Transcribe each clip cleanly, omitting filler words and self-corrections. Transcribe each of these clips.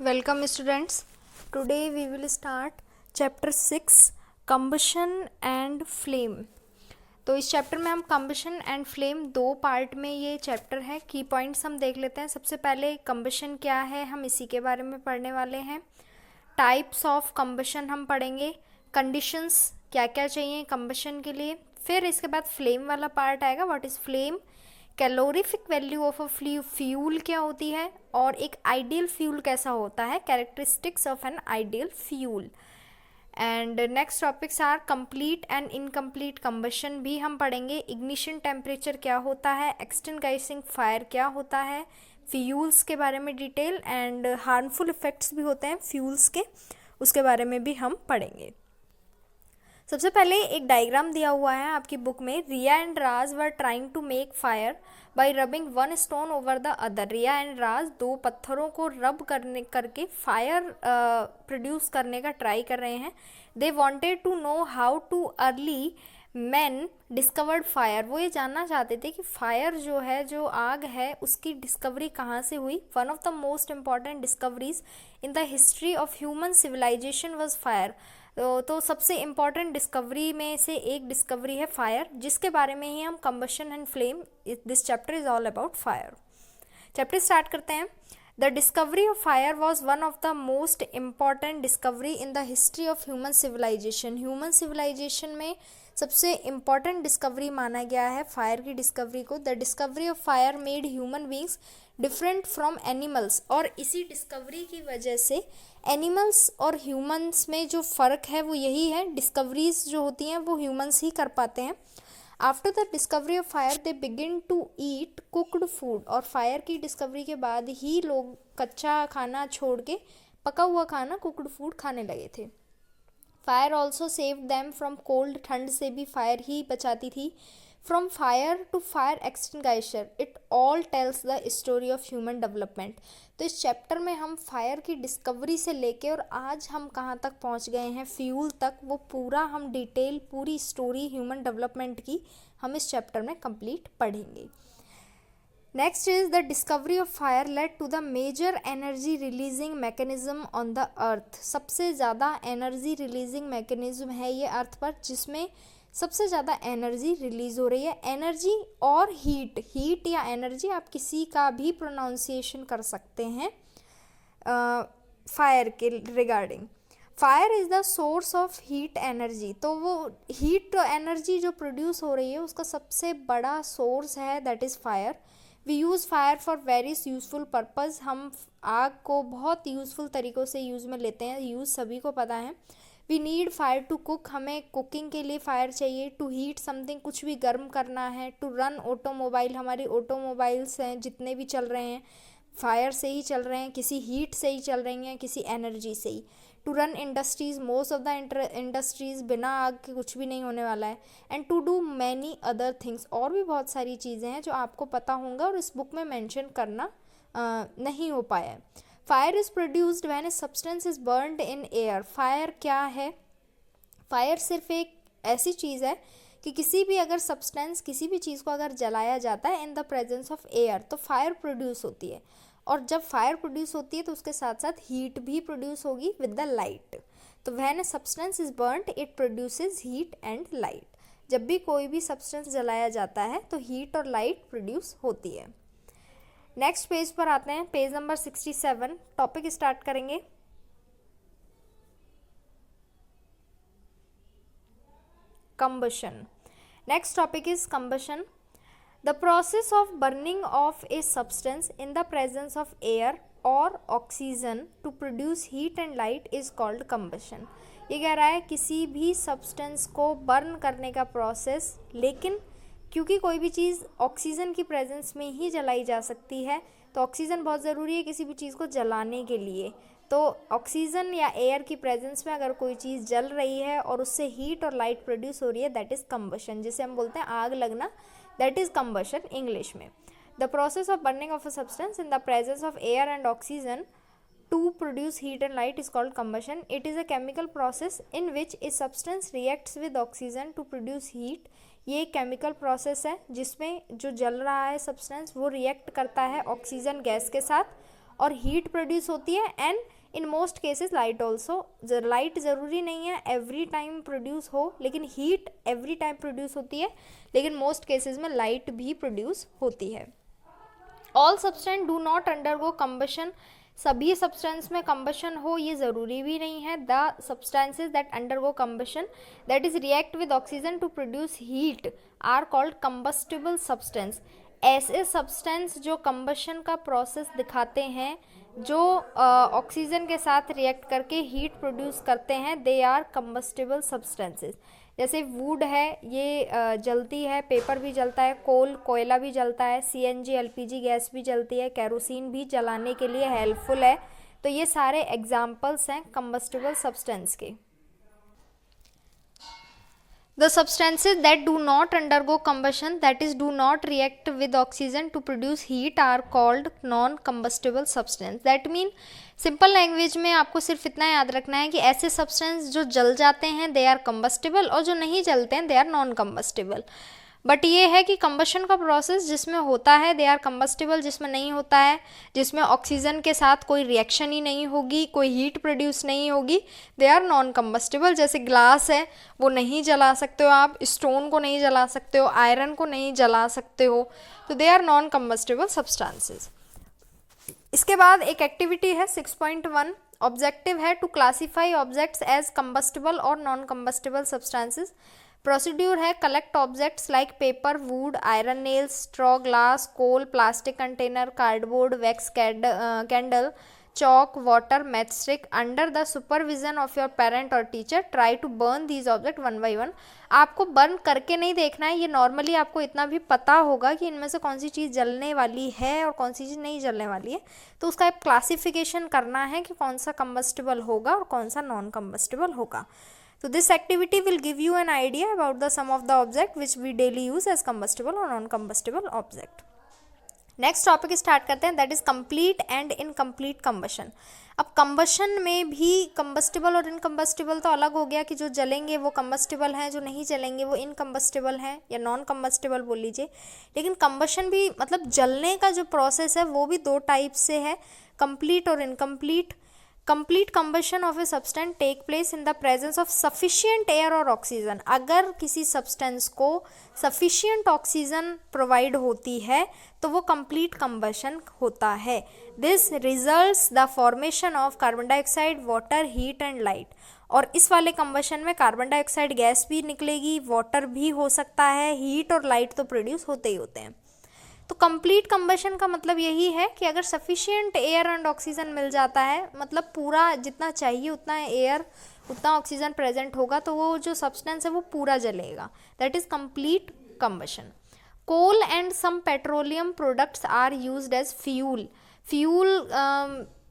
Welcome students. Today we will start chapter 6 combustion and flame. तो इस chapter में हम combustion and flame दो पार्ट में ये चैप्टर है. की पॉइंट्स हम देख लेते हैं. सबसे पहले combustion क्या है, हम इसी के बारे में पढ़ने वाले हैं. टाइप्स ऑफ combustion हम पढ़ेंगे. कंडीशंस क्या क्या चाहिए combustion के लिए. फिर इसके बाद फ्लेम वाला पार्ट आएगा. What is flame, calorific value of a fuel क्या होती है, और एक आइडियल फ्यूल कैसा होता है, characteristics of an ideal fuel. And next topics are complete and incomplete combustion भी हम पढ़ेंगे. इग्निशन टेम्परेचर क्या होता है, एक्सटिंग्विशिंग फायर क्या होता है, फ्यूल्स के बारे में डिटेल, एंड हार्मफुल इफेक्ट्स भी होते हैं फ्यूल्स के, उसके बारे में भी हम पढ़ेंगे. सबसे पहले एक डायग्राम दिया हुआ है आपकी बुक में. Riya and Raj were trying to make fire by rubbing one stone over the other. Riya and Raj दो पत्थरों को रब करके फायर प्रोड्यूस करने का ट्राई कर रहे हैं. They wanted to know how to early man discovered fire. वो ये जानना चाहते थे कि फायर जो है, जो आग है, उसकी डिस्कवरी कहाँ से हुई. One of the most important discoveries in the history of human civilisation was fire. तो सबसे इम्पॉर्टेंट डिस्कवरी में से एक डिस्कवरी है फायर, जिसके बारे में ही हम combustion and flame, this chapter is all about fire. Chapter start करते हैं. The discovery of fire was one of the most important discovery in the history of human civilisation. Human civilisation में सबसे important discovery माना गया है fire की discovery को. The discovery of fire made human beings different from animals. और इसी discovery की वजह से एनिमल्स और ह्यूमंस में जो फ़र्क है वो यही है. डिस्कवरीज जो होती हैं वो ह्यूमंस ही कर पाते हैं. After the discovery of fire they begin to eat cooked food. और फायर की डिस्कवरी के बाद ही लोग कच्चा खाना छोड़ के पका हुआ खाना, कुकड फूड खाने लगे थे. Fire also save them from cold. ठंड से भी फायर ही बचाती थी. From fire to fire extinguisher, it all tells the story of human development. तो इस चैप्टर में हम फायर की डिस्कवरी से लेके और आज हम कहाँ तक पहुँच गए हैं फ्यूल तक, वो पूरा हम डिटेल, पूरी स्टोरी ह्यूमन डेवलपमेंट की हम इस चैप्टर में कंप्लीट पढ़ेंगे. Next is the discovery of fire led to the major energy releasing mechanism on the earth. सबसे ज़्यादा एनर्जी रिलीजिंग मैकेनिज्म है ये अर्थ पर, जिसमें सबसे ज़्यादा एनर्जी रिलीज़ हो रही है. एनर्जी और हीट या एनर्जी आप किसी का भी प्रोनाउंसिएशन कर सकते हैं फायर के regarding. Fire is the source of heat energy. तो वो हीट एनर्जी जो प्रोड्यूस हो रही है उसका सबसे बड़ा सोर्स है, that is fire. We use fire for various useful purpose. हम आग को बहुत यूज़फुल तरीक़ों से यूज़ में लेते हैं, यूज़ सभी को पता है. We need fire to cook. हमें कुकिंग के लिए फायर चाहिए. टू हीट समथिंग, कुछ भी गर्म करना है. टू रन ऑटोमोबाइल, हमारी ऑटोमोबाइल्स हैं जितने भी चल रहे हैं फायर से ही चल रहे हैं, किसी हीट से ही चल रही हैं, किसी एनर्जी से ही. To run industries, most of the industries बिना आग के कुछ भी नहीं होने वाला है. And to do many other things, और भी बहुत सारी चीज़ें हैं जो आपको पता होंगे और इस बुक में मेंशन करना नहीं हो पाया है. Fire is produced when a substance is burned in air. Fire क्या है, फायर सिर्फ एक ऐसी चीज़ है कि किसी भी अगर सब्सटेंस, किसी भी चीज़ को अगर जलाया जाता है इन द प्रेजेंस ऑफ एयर, तो फायर प्रोड्यूस होती है. और जब फायर प्रोड्यूस होती है तो उसके साथ साथ हीट भी प्रोड्यूस होगी विद द लाइट. तो when a substance is burned it produces heat and light. जब भी कोई भी सब्सटेंस जलाया जाता है तो हीट और लाइट प्रोड्यूस होती है. नेक्स्ट पेज पर आते हैं, पेज नंबर 67. टॉपिक स्टार्ट करेंगे. Combustion. Next topic is combustion. The process of burning of a substance in the presence of air और oxygen to produce heat and light is called combustion. ये कह रहा है किसी भी सब्सटेंस को burn करने का प्रोसेस, लेकिन क्योंकि कोई भी चीज़ ऑक्सीजन की प्रेजेंस में ही जलाई जा सकती है, तो ऑक्सीजन बहुत ज़रूरी है किसी भी चीज़ को जलाने के लिए. तो ऑक्सीजन या एयर की प्रेजेंस में अगर कोई चीज़ जल रही है और उससे हीट और लाइट प्रोड्यूस हो रही है, दैट इज़ कंबशन, जिसे हम बोलते हैं आग लगना, दैट इज़ कंबशन इंग्लिश में. The process of burning of a substance in the presence of air and oxygen to produce heat and light is called combustion. It is a chemical process in which a substance reacts with oxygen to produce heat. ये chemical process है जिसमें जो जल रहा है substance वो react करता है ऑक्सीजन गैस के साथ और हीट प्रोड्यूस होती है and in most cases light also, light ज़रूरी नहीं है एवरी टाइम प्रोड्यूस हो, लेकिन हीट एवरी टाइम प्रोड्यूस होती है, लेकिन मोस्ट केसेस में लाइट भी प्रोड्यूस होती है। All substance do not undergo combustion, सभी सब्सटेंस में कम्बशन हो ये ज़रूरी भी नहीं है। The substances that undergo combustion that is react with oxygen to produce heat are called combustible substance. ऐसे सब्सटेंस जो कम्बशन का प्रोसेस दिखाते हैं, जो ऑक्सीजन के साथ रिएक्ट करके हीट प्रोड्यूस करते हैं, दे आर कम्बस्टिबल सब्सटेंसेस। जैसे वुड है, ये जलती है, पेपर भी जलता है, कोयला भी जलता है, CNG LPG गैस भी जलती है, केरोसिन भी जलाने के लिए हेल्पफुल है। तो ये सारे एग्जाम्पल्स हैं कम्बस्टिबल सब्सटेंस के। The substances that do not undergo combustion, that is do not react with oxygen to produce heat, are called non-combustible substance. That mean simple language में आपको सिर्फ इतना याद रखना है कि ऐसे सब्सटेंस जो जल जाते हैं दे आर कम्बस्टिबल, और जो नहीं जलते हैं they are non combustible. But ये है कि कम्बशन का प्रोसेस जिसमें होता है दे आर कम्बस्टिबल, जिसमें नहीं होता है, जिसमें ऑक्सीजन के साथ कोई रिएक्शन ही नहीं होगी, कोई हीट प्रोड्यूस नहीं होगी, दे आर नॉन कम्बस्टिबल। जैसे ग्लास है, वो नहीं जला सकते हो आप, स्टोन को नहीं जला सकते हो, आयरन को नहीं जला सकते हो, तो they are non combustible substances. इसके बाद एक एक्टिविटी है 6.1, ऑब्जेक्टिव है to classify objects as combustible और नॉन कम्बस्टिबल सब्सटेंसेस। प्रोसीड्यूर है collect objects like paper, wood, iron nails, straw, glass, coal, plastic container, cardboard, wax candle, chalk, water, matchstick under the supervision of your parent or teacher. Try to burn these objects one by one. आपको burn करके नहीं देखना है, ये normally आपको इतना भी पता होगा कि इनमें से कौन सी चीज़ जलने वाली है और कौन सी चीज़ नहीं जलने वाली है। तो उसका एक क्लासिफिकेशन करना है कि कौन सा कम्बस्टिबल होगा और कौन सा नॉन कम्बस्टिबल होगा। तो this activity will give you an idea about the some of the object which we daily use as combustible और non combustible object. Next topic start करते हैं, that is complete and incomplete combustion. अब combustion में भी combustible और इनकम्बस्टिबल तो अलग हो गया कि जो जलेंगे वो कम्बस्टिबल हैं, जो नहीं जलेंगे वो इनकम्बस्टिबल हैं या नॉन कम्बस्टिबल बोल लीजिए। लेकिन कम्बशन भी मतलब जलने का जो प्रोसेस है वो भी दो टाइप से है, कंप्लीट और incomplete. Complete combustion of a substance take place in the presence of sufficient air और ऑक्सीजन। अगर किसी सब्सटेंस को सफिशिएंट ऑक्सीजन प्रोवाइड होती है तो वो कंप्लीट कम्बशन होता है। This results the formation of carbon dioxide, water, heat and light. और इस वाले कम्बशन में कार्बन डाइऑक्साइड गैस भी निकलेगी, वाटर भी हो सकता है, हीट और लाइट तो प्रोड्यूस होते ही होते हैं। तो कंप्लीट कम्बशन का मतलब यही है कि अगर सफिशिएंट एयर एंड ऑक्सीजन मिल जाता है, मतलब पूरा जितना चाहिए उतना एयर उतना ऑक्सीजन प्रेजेंट होगा, तो वो जो सब्सटेंस है वो पूरा जलेगा, that is complete combustion. Coal and some petroleum products are used as fuel. Fuel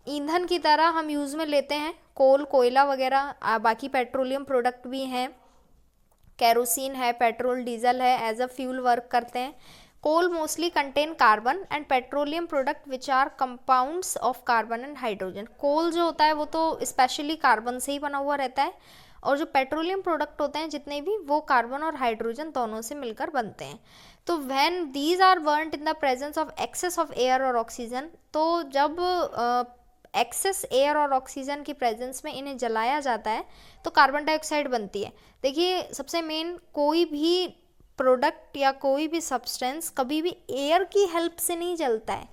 ईंधन की तरह हम यूज़ में लेते हैं, कोल, कोयला वगैरह, बाकी पेट्रोलियम प्रोडक्ट भी हैं, कैरोसिन है, पेट्रोल, डीजल है, एज अ फ्यूल वर्क करते हैं। Coal mostly contain carbon and petroleum product which are compounds of carbon and hydrogen. Coal जो होता है वो तो स्पेशली कार्बन से ही बना हुआ रहता है, और जो पेट्रोलियम प्रोडक्ट होते हैं जितने भी, वो कार्बन और हाइड्रोजन दोनों से मिलकर बनते हैं। तो when these are burned in the presence of excess of air और ऑक्सीजन, तो जब एक्सेस एयर और ऑक्सीजन की प्रेजेंस में इन्हें जलाया जाता है तो कार्बन डाइऑक्साइड बनती है। देखिए सबसे मेन, कोई भी प्रोडक्ट या कोई भी सब्सटेंस कभी भी एयर की हेल्प से नहीं जलता है।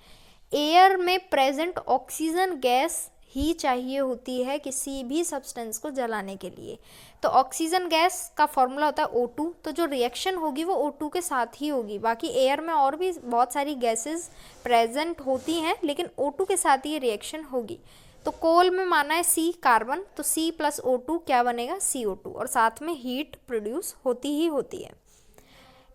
एयर में प्रेजेंट ऑक्सीजन गैस ही चाहिए होती है किसी भी सब्सटेंस को जलाने के लिए। तो ऑक्सीजन गैस का फॉर्मूला होता है O2, तो जो रिएक्शन होगी वो O2 के साथ ही होगी। बाकी एयर में और भी बहुत सारी गैसेस प्रेजेंट होती हैं, लेकिन O2 के साथ ही ये रिएक्शन होगी। तो कोल में माना है C कार्बन, तो C प्लस O2 क्या बनेगा, CO2, और साथ में हीट प्रोड्यूस होती ही होती है।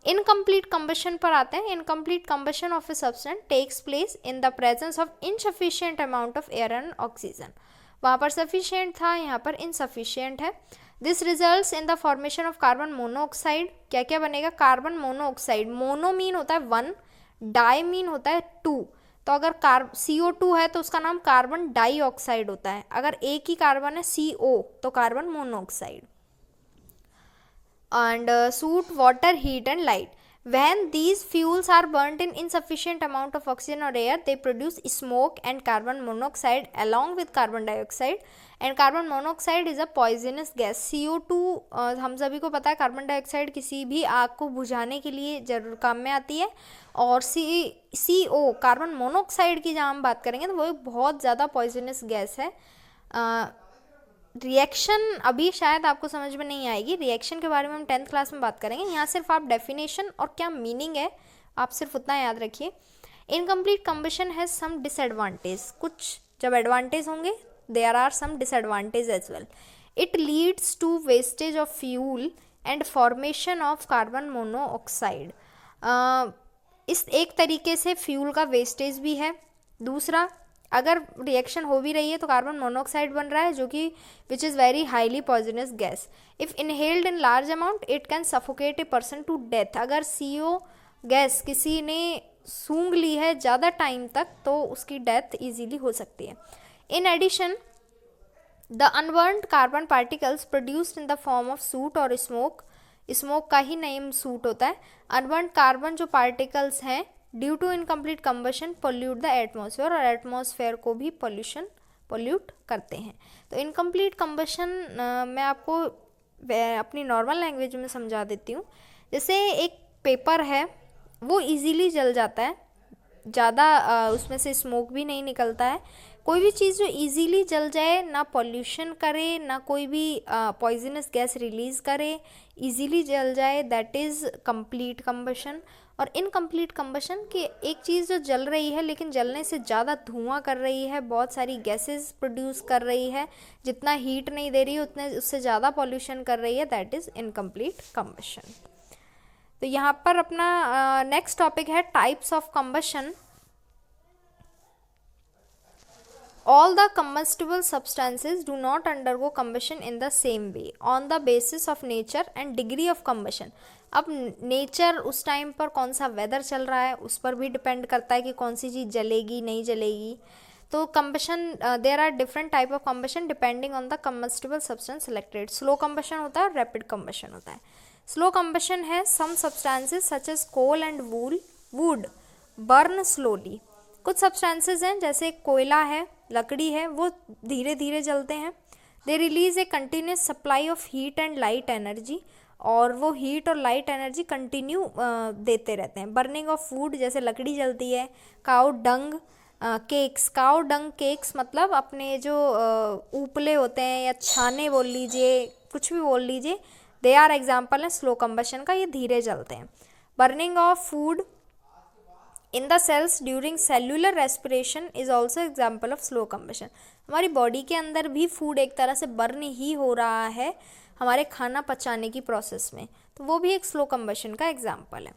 इनकम्प्लीट कम्बशन पर आते हैं। Incomplete combustion of a substance takes place in the presence of insufficient amount of air and oxygen. वहाँ पर सफिशिएंट था, यहाँ पर इनसफिशिएंट है। This results in the formation of carbon monoxide. क्या क्या बनेगा, कार्बन मोनोऑक्साइड। मोनो मीन होता है 1, डाई मीन होता है 2। तो अगर CO2 है तो उसका नाम कार्बन डाइऑक्साइड होता है। अगर एक ही कार्बन है CO, तो carbon monoxide. And suit water, heat and light. When these fuels are burnt in insufficient amount of oxygen or air, they produce smoke and carbon monoxide along with carbon dioxide. And carbon monoxide is a poisonous gas. CO2 हम सभी को पता है, carbon dioxide किसी भी आग को बुझाने के लिए जरूर काम में आती है. और CO कार्बन मोनोऑक्साइड की जहाँ हम बात करेंगे तो वो एक बहुत ज़्यादा पॉइजनस गैस है. रिएक्शन अभी शायद आपको समझ में नहीं आएगी, रिएक्शन के बारे में हम 10th क्लास में बात करेंगे. यहाँ सिर्फ आप डेफिनेशन और क्या मीनिंग है आप सिर्फ उतना याद रखिए. Incomplete combustion has some disadvantage. कुछ जब एडवांटेज होंगे there are some disadvantage as well. It leads to wastage of fuel and formation of carbon monoxide. इस एक तरीके से फ्यूल का वेस्टेज भी है. दूसरा, अगर रिएक्शन हो भी रही है तो कार्बन मोनोऑक्साइड बन रहा है जो कि which is very highly poisonous gas. If inhaled in large amount it can suffocate a person to death. अगर CO गैस किसी ने सूंघ ली है ज़्यादा टाइम तक तो उसकी डेथ इजीली हो सकती है. In addition the unburned carbon particles produced in the form of soot और स्मोक. स्मोक का ही नेम सूट होता है. अनबर्न्ड कार्बन जो पार्टिकल्स हैं due to incomplete combustion pollute the atmosphere, और एटमॉस्फेयर को भी पोल्यूट करते हैं. तो इनकम्प्लीट कम्बशन मैं आपको अपनी नॉर्मल लैंग्वेज में समझा देती हूँ. जैसे एक पेपर है वो इजीली जल जाता है, ज़्यादा उसमें से स्मोक भी नहीं निकलता है. कोई भी चीज़ जो इजीली जल जाए, ना पॉल्यूशन करे, ना कोई भी पॉइजनस गैस रिलीज़ करे, इजीली जल जाए, दैट इज़ कंप्लीट कम्बशन. और इनकम्प्लीट कम्बशन की एक चीज़ जो जल रही है लेकिन जलने से ज़्यादा धुआं कर रही है, बहुत सारी गैसेस प्रोड्यूस कर रही है, जितना हीट नहीं दे रही है उतने उससे ज़्यादा पॉल्यूशन कर रही है, दैट इज़ इनकम्प्लीट कम्बशन. तो यहाँ पर अपना नेक्स्ट टॉपिक है types of combustion. All the combustible substances do not undergo combustion in the same way on the basis of nature and degree of combustion. अब nature उस time पर कौन सा वेदर चल रहा है उस पर भी डिपेंड करता है कि कौन सी चीज़ जलेगी नहीं जलेगी. तो combustion there are different type of combustion depending on the combustible substance selected. Slow combustion होता है और रैपिड कम्बशन होता है. स्लो कम्बशन है some substances such as coal and wood burn slowly. कुछ सब्सटेंसेज हैं जैसे कोयला है, लकड़ी है, वो धीरे धीरे जलते हैं. They release a continuous supply of heat and light energy, और वो हीट और लाइट एनर्जी कंटिन्यू देते रहते हैं. बर्निंग ऑफ फूड, जैसे लकड़ी जलती है. Cow dung cakes. Cow dung cakes मतलब अपने जो उपले होते हैं या छाने बोल लीजिए, कुछ भी बोल लीजिए, दे आर एग्जाम्पल है स्लो कम्बशन का, ये धीरे जलते हैं. Burning of food in the cells during cellular respiration is also example of slow combustion. हमारी बॉडी के अंदर भी फूड एक तरह से बर्न ही हो रहा है हमारे खाना पचाने की प्रोसेस में, तो वो भी एक स्लो कम्बशन का एग्जाम्पल है.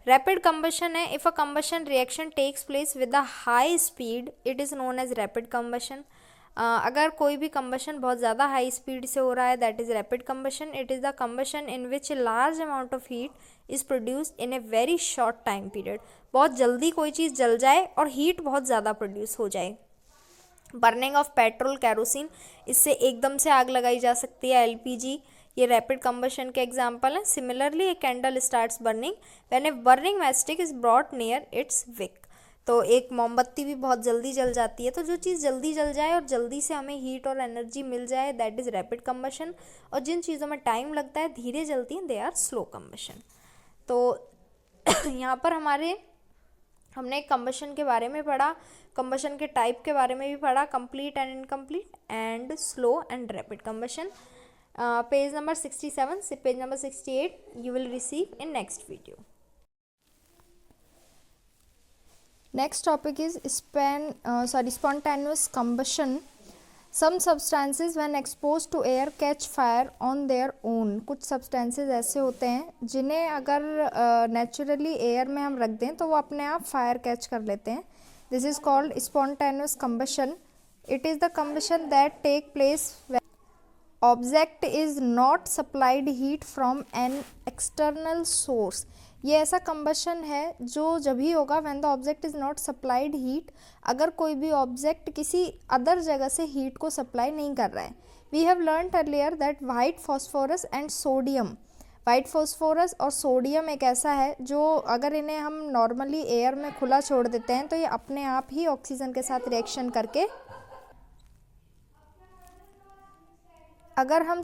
रैपिड कम्बशन है if a combustion reaction takes place with a high speed it is known as rapid combustion. अगर कोई भी कम्बशन बहुत ज़्यादा हाई स्पीड से हो रहा है that is rapid combustion. It is the combustion in which a large amount of heat is produced in a very short time period. बहुत जल्दी कोई चीज़ जल जाए और हीट बहुत ज़्यादा प्रोड्यूस हो जाए. बर्निंग ऑफ पेट्रोल कैरोसिन, इससे एकदम से आग लगाई जा सकती है. LPG, ये रैपिड कम्बशन के एग्जाम्पल हैं. Similarly a candle starts burning when a burning matchstick is brought near its wick. तो एक मोमबत्ती भी बहुत जल्दी जल जाती है. तो जो चीज़ जल्दी जल जाए और जल्दी से हमें हीट और एनर्जी मिल जाए दैट इज़ रैपिड कम्बशन. और जिन चीज़ों में टाइम लगता है, धीरे जलती हैं, दे आर स्लो कम्बशन. तो यहाँ पर हमने कम्बशन के बारे में पढ़ा, कम्बशन के टाइप के बारे में भी पढ़ा, complete and incomplete and slow and rapid combustion. Page number 67 से page number 68 you will receive in next video. Next topic is spontaneous combustion. Some substances when exposed to air catch fire on their own. कुछ substances ऐसे होते हैं जिन्हें अगर naturally air में हम रख दें तो वो अपने आप fire catch कर लेते हैं. This is called spontaneous combustion. It is the combustion that take place when object is not supplied heat from an external source. ये ऐसा कम्बशन है जो जब ही होगा when the object is not supplied heat, अगर कोई भी ऑब्जेक्ट किसी अदर जगह से हीट को सप्लाई नहीं कर रहा है. We have learned earlier that white phosphorus and sodium white phosphorus और सोडियम एक ऐसा है जो अगर इन्हें हम नॉर्मली एयर में खुला छोड़ देते हैं तो ये अपने आप ही ऑक्सीजन के साथ रिएक्शन करके, अगर हम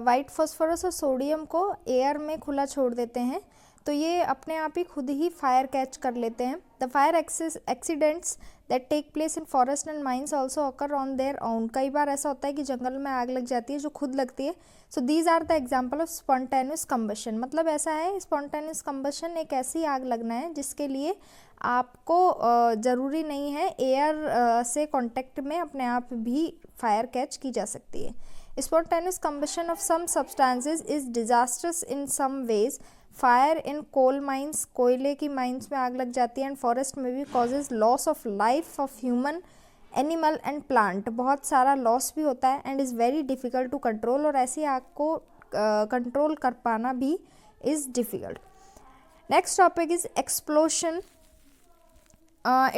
वाइट फॉस्फोरस और सोडियम को एयर में खुला छोड़ देते हैं तो ये अपने आप ही खुद ही फायर कैच कर लेते हैं। The fire accidents that take place in forest and mines also occur on their own. कई बार ऐसा होता है कि जंगल में आग लग जाती है जो खुद लगती है। So these are the example of spontaneous combustion. मतलब ऐसा है, स्पॉन्टेनियस कम्बशन एक ऐसी आग लगना है जिसके लिए आपको ज़रूरी नहीं है एयर से कॉन्टेक्ट में अपने आप भी फायर कैच की जा सकती है। Spontaneous combustion of some substances is disastrous in some ways. Fire in coal mines, कोयले की माइंस में आग लग जाती है, एंड फॉरेस्ट में भी causes loss of life of human, animal and plant. बहुत सारा लॉस भी होता है and is very difficult to control, और ऐसी आग को कंट्रोल कर पाना भी is difficult. Next topic is explosion.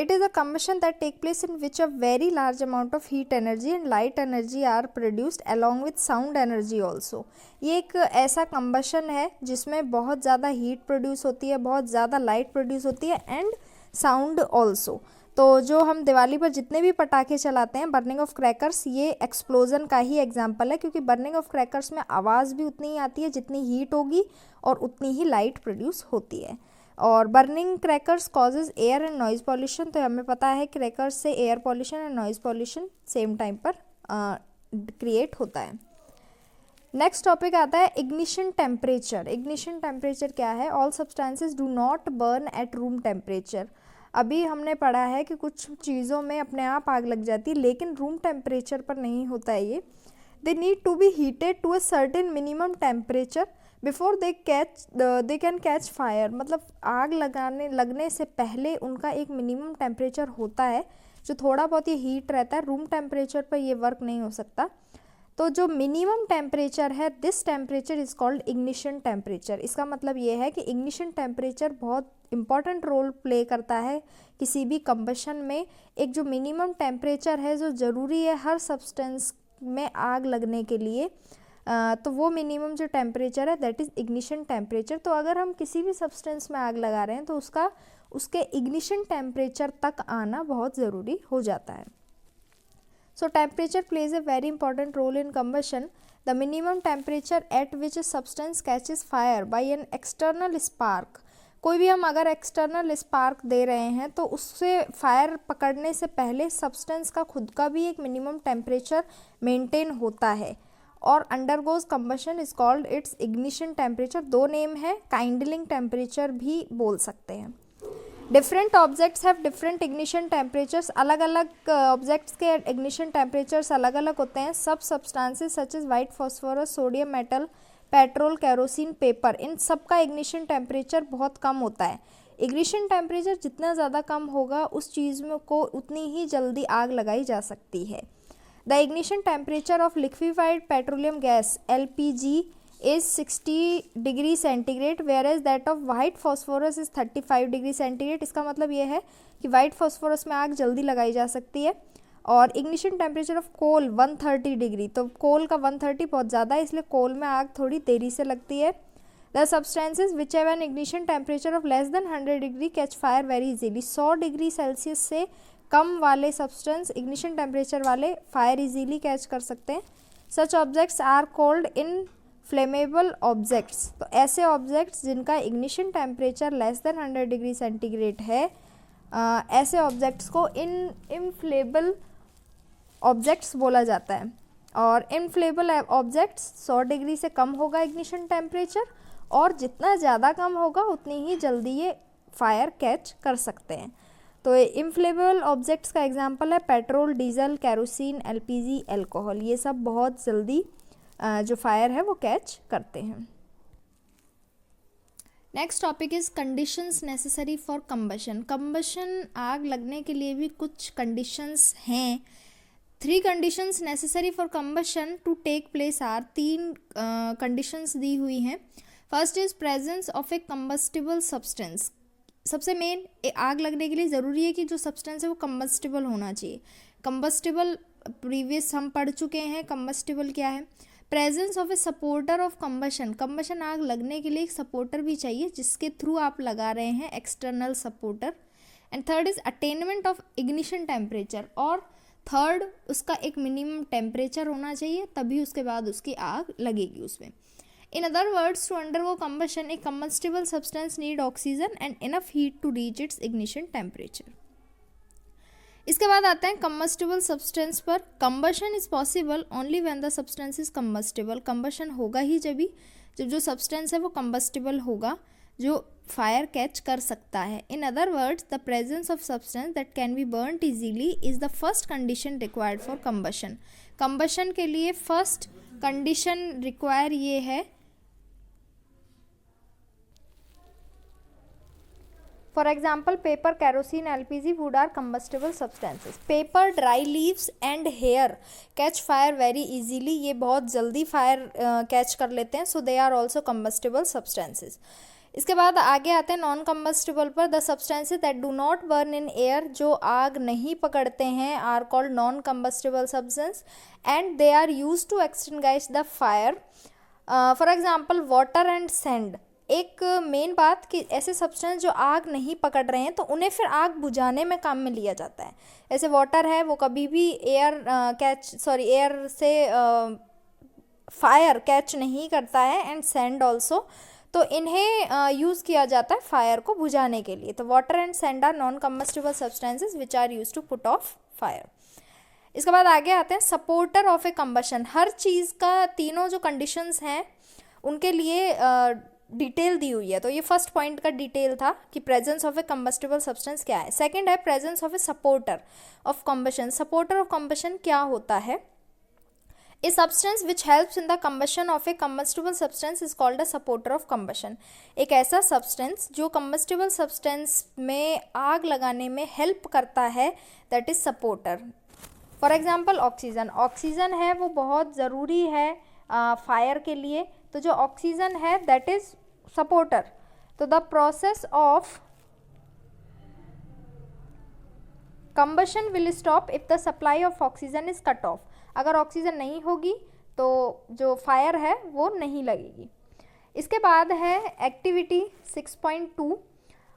It is a combustion that take place in which a very large amount of heat energy and light energy are produced along with sound energy also. ये एक ऐसा combustion है जिसमें बहुत ज़्यादा heat produce होती है, बहुत ज़्यादा लाइट प्रोड्यूस होती है एंड साउंड ऑल्सो। तो जो हम दिवाली पर जितने भी पटाखे चलाते हैं, बर्निंग ऑफ क्रैकर्स, ये एक्सप्लोजन का ही एग्जाम्पल है, क्योंकि बर्निंग ऑफ क्रैकर्स में आवाज़ भी उतनी ही आती है जितनी हीट होगी और उतनी ही लाइट प्रोड्यूस होती है। और burning crackers causes air and noise pollution. तो हमें पता है क्रैकर्स से air pollution and noise pollution same time पर क्रिएट होता है। नेक्स्ट टॉपिक आता है इग्निशन टेम्परेचर. इग्निशन टेम्परेचर क्या है? All substances do not burn eight room temperature. अभी हमने पढ़ा है कि कुछ चीज़ों में अपने आप आग लग जाती है, लेकिन रूम टेम्परेचर पर नहीं होता है ये. They need to be heated to a certain minimum temperature before they can catch fire. मतलब आग लगने से पहले उनका एक मिनिमम टेम्परेचर होता है जो थोड़ा बहुत ये हीट रहता है. रूम टेम्परेचर पर ये वर्क नहीं हो सकता. तो जो मिनिमम टेम्परेचर है, this temperature is called ignition temperature. इसका मतलब ये है कि इग्निशन टेम्परेचर बहुत इंपॉर्टेंट रोल प्ले करता है किसी भी कंबशन में. एक जो मिनिमम टेम्परेचर है जो ज़रूरी है हर सब्सटेंस में आग लगने के लिए, तो वो मिनिमम जो टेम्परेचर है दैट इज़ इग्निशन टेम्परेचर. तो अगर हम किसी भी सब्सटेंस में आग लगा रहे हैं तो उसके इग्निशन टेम्परेचर तक आना बहुत ज़रूरी हो जाता है. So temperature plays a very important role in combustion. The minimum temperature at which a substance catches fire by an external spark. कोई भी हम अगर एक्सटर्नल स्पार्क दे रहे हैं तो उससे फायर पकड़ने से पहले सब्सटेंस का खुद का भी एक मिनिमम टेम्परेचर मेंटेन होता है और undergoes combustion is called its ignition temperature. दो नेम है, काइंडलिंग टेम्परेचर भी बोल सकते हैं. Different objects have different ignition temperatures. अलग अलग ऑब्जेक्ट्स के इग्निशन टेम्परेचर्स अलग अलग होते हैं. सब substances such as white phosphorus, sodium metal, petrol, kerosene, paper, इन सब का इग्निशन टेम्परेचर बहुत कम होता है. इग्निशन टेम्परेचर जितना ज़्यादा कम होगा उस चीज़ में को उतनी ही जल्दी आग लगाई जा सकती है. The ignition temperature of liquefied petroleum gas LPG is 60 degree centigrade, whereas that of white phosphorus is 35 degree centigrade. इसका मतलब ये है कि वाइट फॉस्फोरस में आग जल्दी लगाई जा सकती है. और ignition temperature of coal 130 degree. तो कोल का 130 बहुत ज़्यादा है, इसलिए कोल में आग थोड़ी देरी से लगती है. The substances which have an ignition temperature of less than 100 degree catch fire very easily. 100 degree Celsius से कम वाले सब्सटेंस इग्निशन टेम्परेचर वाले फायर इजीली कैच कर सकते हैं. Such objects are called inflammable objects. तो ऐसे ऑब्जेक्ट्स जिनका ignition temperature less than 100 degree centigrade है, ऐसे ऑब्जेक्ट्स को इनफ्लेमेबल ऑब्जेक्ट्स बोला जाता है. और इनफ्लेमेबल ऑब्जेक्ट्स 100 डिग्री से कम होगा इग्निशन टेम्परेचर, और जितना ज़्यादा कम होगा उतनी ही जल्दी ये फायर कैच कर सकते हैं. तो इनफ्लेमेबल ऑब्जेक्ट्स का एग्जांपल है petrol, diesel, kerosene, LPG, alcohol. ये सब बहुत जल्दी जो फायर है वो कैच करते हैं. Next topic is conditions necessary for combustion. Combustion आग लगने के लिए भी कुछ कंडीशंस हैं. 3 conditions necessary for combustion to take place are. 3 conditions दी हुई हैं. First is presence of a combustible substance. सबसे मेन आग लगने के लिए ज़रूरी है कि जो सब्सटेंस है वो कंबस्टिबल होना चाहिए. कंबस्टिबल प्रीवियस हम पढ़ चुके हैं. कंबस्टिबल क्या है? Presence of A supporter of combustion, combustion आग लगने के लिए एक सपोर्टर भी चाहिए जिसके थ्रू आप लगा रहे हैं, external supporter. And third is attainment of ignition temperature, और थर्ड उसका एक मिनिमम टेम्परेचर होना चाहिए, तभी उसके बाद उसकी आग लगेगी उसमें। In other words, to undergo combustion a combustible substance need oxygen and enough heat to reach its ignition temperature. इसके बाद आते हैं कंबस्टिबल सब्सटेंस पर। Combustion is possible only when the substance is combustible, combustion होगा ही जब जो substance है वो कंबस्टिबल होगा, जो फायर कैच कर सकता है। In other words, the presence of substance that can be burned easily is the first condition required for combustion. Combustion के लिए फर्स्ट कंडीशन रिक्वायर ये है, for example paper, kerosene, LPG, wood are combustible substances. paper, dry leaves and hair catch fire very easily, ये बहुत जल्दी fire catch कर लेते हैं, so they are also combustible substances. इसके बाद आगे आते हैं नॉन कम्बस्टिबल पर। The substances that do not burn in air, जो आग नहीं पकड़ते हैं, are called non combustible substance and they are use to extinguish the fire. For example water and sand. एक मेन बात कि ऐसे सब्सटेंस जो आग नहीं पकड़ रहे हैं तो उन्हें फिर आग बुझाने में काम में लिया जाता है। ऐसे वाटर है वो कभी भी एयर से फायर कैच नहीं करता है, एंड सैंड ऑल्सो, तो इन्हें यूज़ किया जाता है फायर को बुझाने के लिए। तो water and sand are non combustible substances which are use to put off fire. इसके बाद आगे आते हैं सपोर्टर ऑफ ए कम्बशन। हर चीज़ का तीनों जो कंडीशंस हैं उनके लिए डिटेल दी हुई है। तो ये फर्स्ट पॉइंट का डिटेल था कि presence of a combustible substance क्या है। सेकंड है presence of A supporter of combustion. Supporter of combustion क्या होता है? A substance which helps in the combustion of a combustible substance is called a supporter of combustion. एक ऐसा substance जो combustible substance में आग लगाने में हेल्प करता है, that is supporter. For example oxygen. Oxygen है वो बहुत ज़रूरी है फायर के लिए, तो जो ऑक्सीजन है दैट इज सपोर्टर। तो the process of combustion will stop if the supply of oxygen is cut off. अगर ऑक्सीजन नहीं होगी तो जो फायर है वो नहीं लगेगी। इसके बाद है एक्टिविटी 6.2।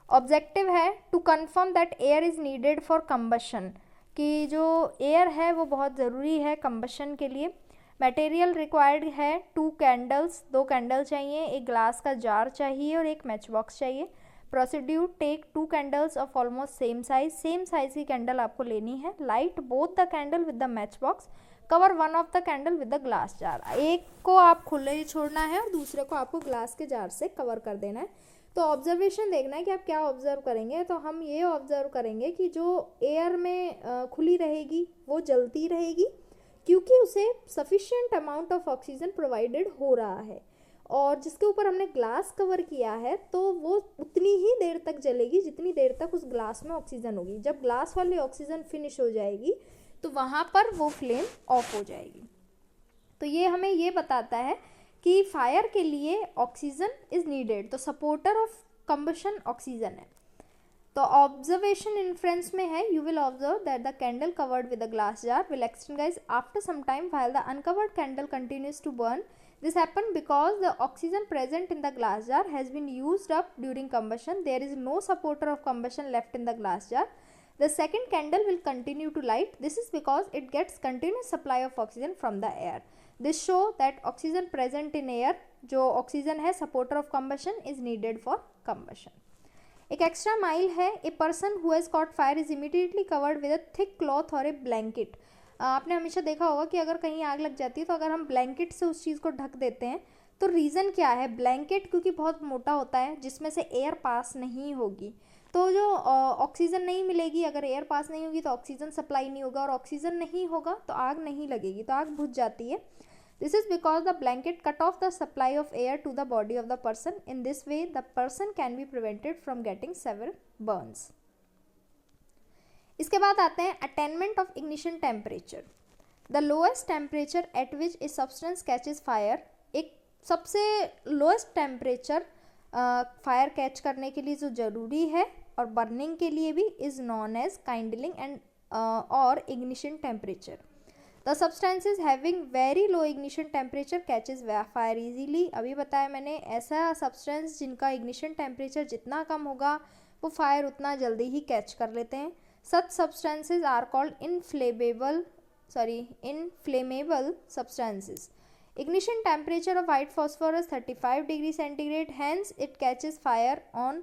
ऑब्जेक्टिव है to confirm that air is needed for combustion, कि जो एयर है वो बहुत ज़रूरी है कंबशन के लिए। मटेरियल रिक्वायर्ड है 2 कैंडल्स, 2 कैंडल चाहिए, एक ग्लास का जार चाहिए और एक मैच बॉक्स चाहिए। Procedure take 2 candles of almost same size की कैंडल आपको लेनी है। Light both the candle with the match box, cover one of the candle with the glass jar. एक को आप खुले ही छोड़ना है और दूसरे को आपको ग्लास के जार से कवर कर देना है। तो ऑब्जर्वेशन देखना है कि आप क्या ऑब्जर्व करेंगे। तो हम ये ऑब्जर्व करेंगे कि जो एयर में खुली रहेगी वो जलती रहेगी, क्योंकि उसे sufficient amount of oxygen provided हो रहा है, और जिसके ऊपर हमने ग्लास कवर किया है तो वो उतनी ही देर तक जलेगी जितनी देर तक उस ग्लास में ऑक्सीजन होगी। जब ग्लास वाली ऑक्सीजन फिनिश हो जाएगी तो वहाँ पर वो फ्लेम ऑफ हो जाएगी। तो ये हमें ये बताता है कि फायर के लिए ऑक्सीजन इज नीडेड। तो सपोर्टर ऑफ कंबशन ऑक्सीजन है। तो ऑब्जर्वेशन इन्फ्रेंस में है, you will observe that the candle covered with the glass jar will extinguish after some time while the uncovered candle continues to burn. This happened because the oxygen present in the glass jar has been used up during combustion. There is no supporter of combustion left in the glass jar. The second candle will continue to light. This is because it gets continuous supply of oxygen from the air. This show that oxygen present in air, जो oxygen है supporter of combustion, is needed for combustion. एक extra mile है, a person who has cot fire is immediately covered with a thick cloth और ए blanket. आपने हमेशा देखा होगा कि अगर कहीं आग लग जाती है तो अगर हम ब्लैंकेट से उस चीज़ को ढक देते हैं तो रीज़न क्या है? ब्लैंकेट क्योंकि बहुत मोटा होता है जिसमें से एयर पास नहीं होगी, तो जो ऑक्सीजन नहीं मिलेगी, अगर एयर पास नहीं होगी तो ऑक्सीजन सप्लाई नहीं होगा, और ऑक्सीजन नहीं होगा तो आग नहीं लगेगी, तो आग बुझ जाती है. This is because the blanket cut off the supply of air to the body of the person. In this way, the person can be prevented from getting severe burns. इसके बाद आते हैं attainment of ignition temperature. The lowest temperature at which a substance catches fire. एक सबसे lowest temperature fire catch करने के लिए जो ज़रूरी है और बर्निंग के लिए भी is known as kindling and or ignition temperature. The substances having very low ignition temperature catches fire easily, अभी बताया मैंने, ऐसा सब्सटेंस जिनका इग्निशन टेम्परेचर जितना कम होगा वो फायर उतना जल्दी ही कैच कर लेते हैं. Such substances are called inflammable substances. Ignition temperature of white phosphorus 35 degree centigrade, hence it catches fire on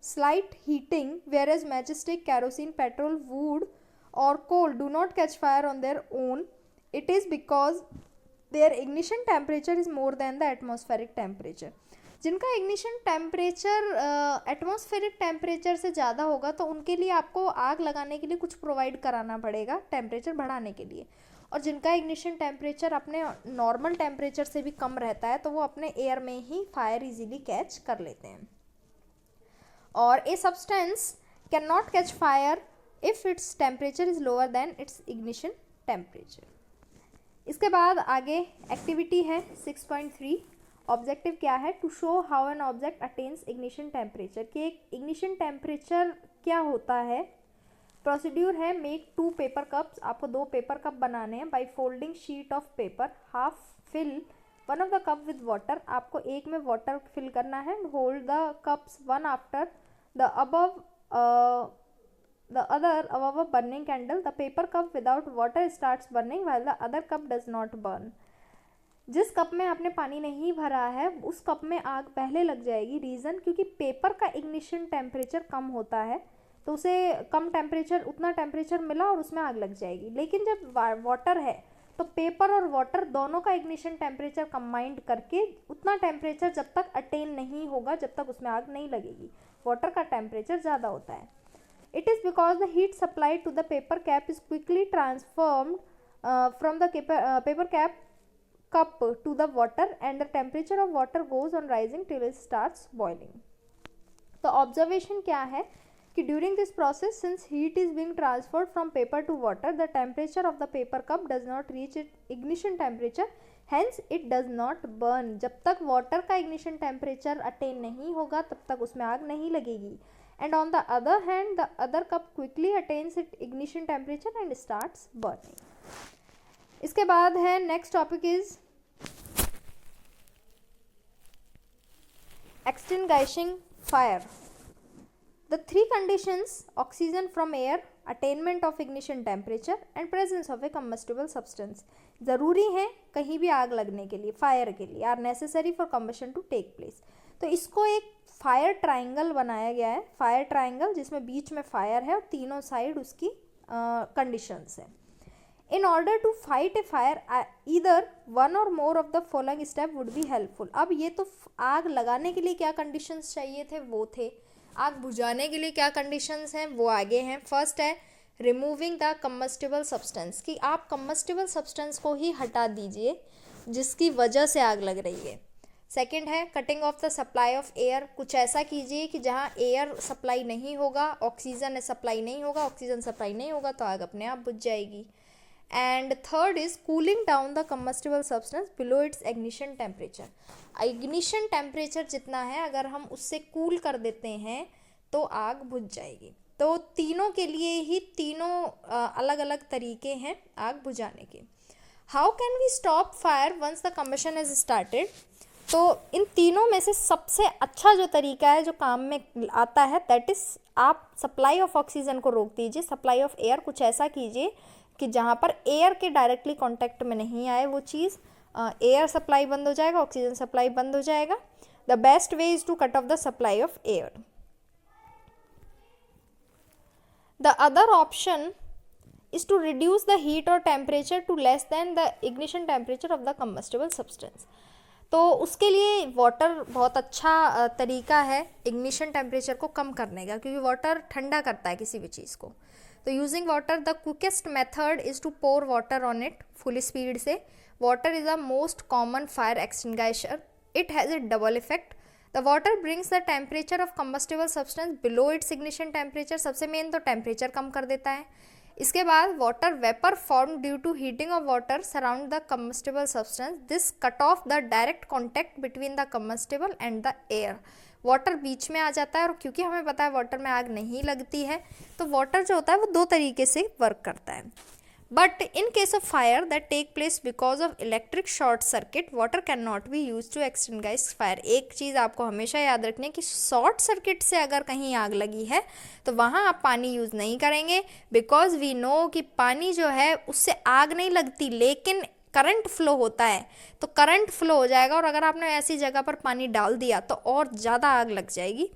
slight heating, whereas matchstick, kerosene, petrol, wood or coal do not catch fire on their own. It is because their ignition temperature is more than the atmospheric temperature. जिनका ignition temperature atmospheric temperature से ज़्यादा होगा तो उनके लिए आपको आग लगाने के लिए कुछ प्रोवाइड कराना पड़ेगा टेम्परेचर बढ़ाने के लिए, और जिनका इग्निशन टेम्परेचर अपने नॉर्मल टेम्परेचर से भी कम रहता है तो वो अपने एयर में ही फायर इजीली कैच कर लेते हैं. और a substance can not catch fire if its temperature is lower than its ignition temperature. इसके बाद आगे एक्टिविटी है 6.3. ऑब्जेक्टिव क्या है? To show how an object attains ignition temperature, कि एक इग्निशन टेम्परेचर क्या होता है. प्रोसीड्यूर है मेक 2 पेपर कप्स, आपको 2 पेपर कप बनाने हैं. By folding sheet of paper, half fill one of the cup with water, आपको एक में वाटर फिल करना है. Hold the cups one after the above the other above a burning candle. The paper cup without water starts burning while the other cup does not burn. जिस cup में आपने पानी नहीं भरा है उस कप में आग पहले लग जाएगी. रीज़न, क्योंकि पेपर का इग्निशन टेम्परेचर कम होता है तो उसे कम टेम्परेचर, उतना टेम्परेचर मिला और उसमें आग लग जाएगी. लेकिन जब वाटर है तो पेपर और वाटर दोनों का इग्निशन टेम्परेचर कंबाइंड करके उतना टेम्परेचर जब तक अटेन नहीं होगा जब तक उसमें आग नहीं लगेगी. वाटर का टेम्परेचर ज़्यादा होता है. It is because the heat supplied to the paper cap is quickly transformed from the paper cup to the water, and the temperature of water goes on rising till it starts boiling. तो observation क्या है कि during this process, since heat is being transferred from paper to water, the temperature of the paper cup does not reach its ignition temperature, hence it does not burn. जब तक water का ignition temperature attain नहीं होगा तब तक उसमें आग नहीं लगेगी. And on the other hand, the other cup quickly attains its ignition temperature and starts burning. इसके बाद है next topic is extinguishing fire. The 3 conditions: oxygen from air, attainment of ignition temperature and presence of a combustible substance, ज़रूरी है कहीं भी आग लगने के लिए, फायर के लिए, are necessary for combustion to take place. तो इसको एक फायर ट्राइंगल बनाया गया है. फायर ट्राइंगल जिसमें बीच में फायर है और तीनों साइड उसकी कंडीशंस है. In order to fight a fire either one or more of the following step would be helpful. अब ये तो आग लगाने के लिए क्या कंडीशंस चाहिए थे वो थे. आग बुझाने के लिए क्या कंडीशंस हैं वो आगे हैं. फर्स्ट है रिमूविंग द कम्बस्टिबल सब्सटेंस, कि आप कम्बस्टिबल सब्सटेंस को ही हटा दीजिए जिसकी वजह से आग लग रही है. सेकेंड है cutting of the supply of air, कुछ ऐसा कीजिए कि जहाँ एयर सप्लाई नहीं होगा, ऑक्सीजन सप्लाई नहीं होगा, ऑक्सीजन सप्लाई नहीं होगा तो आग अपने आप बुझ जाएगी. And third is cooling down the combustible substance below its ignition temperature. Ignition temperature जितना है अगर हम उससे कूल कर देते हैं तो आग बुझ जाएगी. तो तीनों के लिए ही तीनों अलग अलग तरीके हैं आग बुझाने के. How can we stop fire once the combustion is started. तो इन तीनों में से सबसे अच्छा जो तरीका है जो काम में आता है दैट इज़ आप सप्लाई ऑफ ऑक्सीजन को रोक दीजिए. सप्लाई ऑफ एयर कुछ ऐसा कीजिए कि जहाँ पर एयर के डायरेक्टली कांटेक्ट में नहीं आए वो चीज़, एयर सप्लाई बंद हो जाएगा, ऑक्सीजन सप्लाई बंद हो जाएगा. The best way is to cut off the supply of air. The other option is to reduce the heat or temperature to less than the ignition temperature of the combustible substance. तो उसके लिए water बहुत अच्छा तरीका है ignition temperature को कम करने का, क्योंकि वाटर ठंडा करता है किसी भी चीज़ को. तो using water the quickest method is to pour water on it full speed से. Water is the most common fire extinguisher. It has a double effect. The water brings the temperature of combustible substance below its ignition temperature. सबसे main तो temperature कम कर देता है. इसके बाद water vapour form due to heating of water surround the combustible substance. This cut off the direct contact between the combustible and the air. Water बीच में आ जाता है और क्योंकि हमें पता है वाटर में आग नहीं लगती है तो वाटर जो होता है वो 2 तरीके से वर्क करता है. But in case of fire that take place because of electric short circuit, water cannot be used to extinguish fire. एक चीज़ आपको हमेशा याद रखनी है कि शॉर्ट सर्किट से अगर कहीं आग लगी है तो वहाँ आप पानी यूज़ नहीं करेंगे, बिकॉज वी नो कि पानी जो है उससे आग नहीं लगती, लेकिन करंट फ्लो होता है, तो करंट फ्लो हो जाएगा और अगर आपने ऐसी जगह पर पानी डाल दिया तो और ज़्यादा आग लग जाएगी.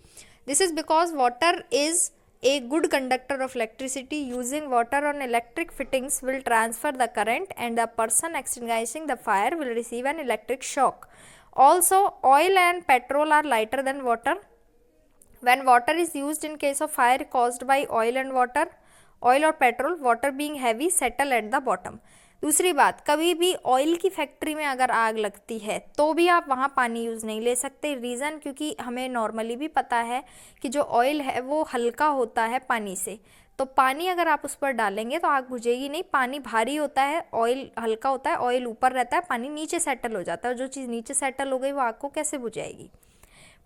This is because water is a good conductor of electricity. Using water on electric fittings will transfer the current and the person extinguishing the fire will receive an electric shock. Also, oil and petrol are lighter than water. When water is used in case of fire caused by oil or petrol, water being heavy settle at the bottom. दूसरी बात, कभी भी oil की factory में अगर आग लगती है तो भी आप वहाँ पानी यूज़ नहीं ले सकते. रीज़न, क्योंकि हमें नॉर्मली भी पता है कि जो ऑयल है वो हल्का होता है पानी से, तो पानी अगर आप उस पर डालेंगे तो आग बुझेगी नहीं. पानी भारी होता है, ऑयल हल्का होता है, ऑयल ऊपर रहता है, पानी नीचे सेटल हो जाता है, और जो चीज़ नीचे सेटल हो गई वो आग को कैसे बुझाएगी.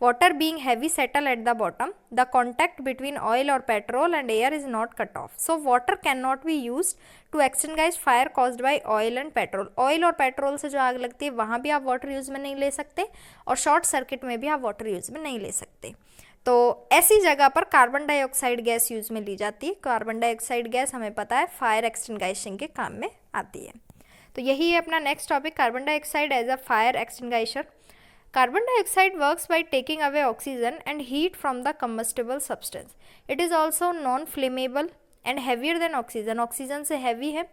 Water being heavy settle at the bottom. The contact between oil or petrol and air is not cut off. So water cannot be used to extinguish fire caused by oil and petrol. Oil और petrol से जो आग लगती है वहाँ भी आप water use में नहीं ले सकते, और शॉर्ट सर्किट में भी आप वाटर यूज़ में नहीं ले सकते. तो ऐसी जगह पर कार्बन डाइऑक्साइड गैस यूज़ में ली जाती है. कार्बन डाइऑक्साइड गैस हमें पता है फायर एक्सटिंग्विशिंग के काम में आती है. तो यही है अपना next topic, carbon dioxide as a fire extinguisher. Carbon dioxide works by taking away oxygen and heat from the combustible substance. It is also non-flammable and heavier than oxygen. Oxygen से heavy है,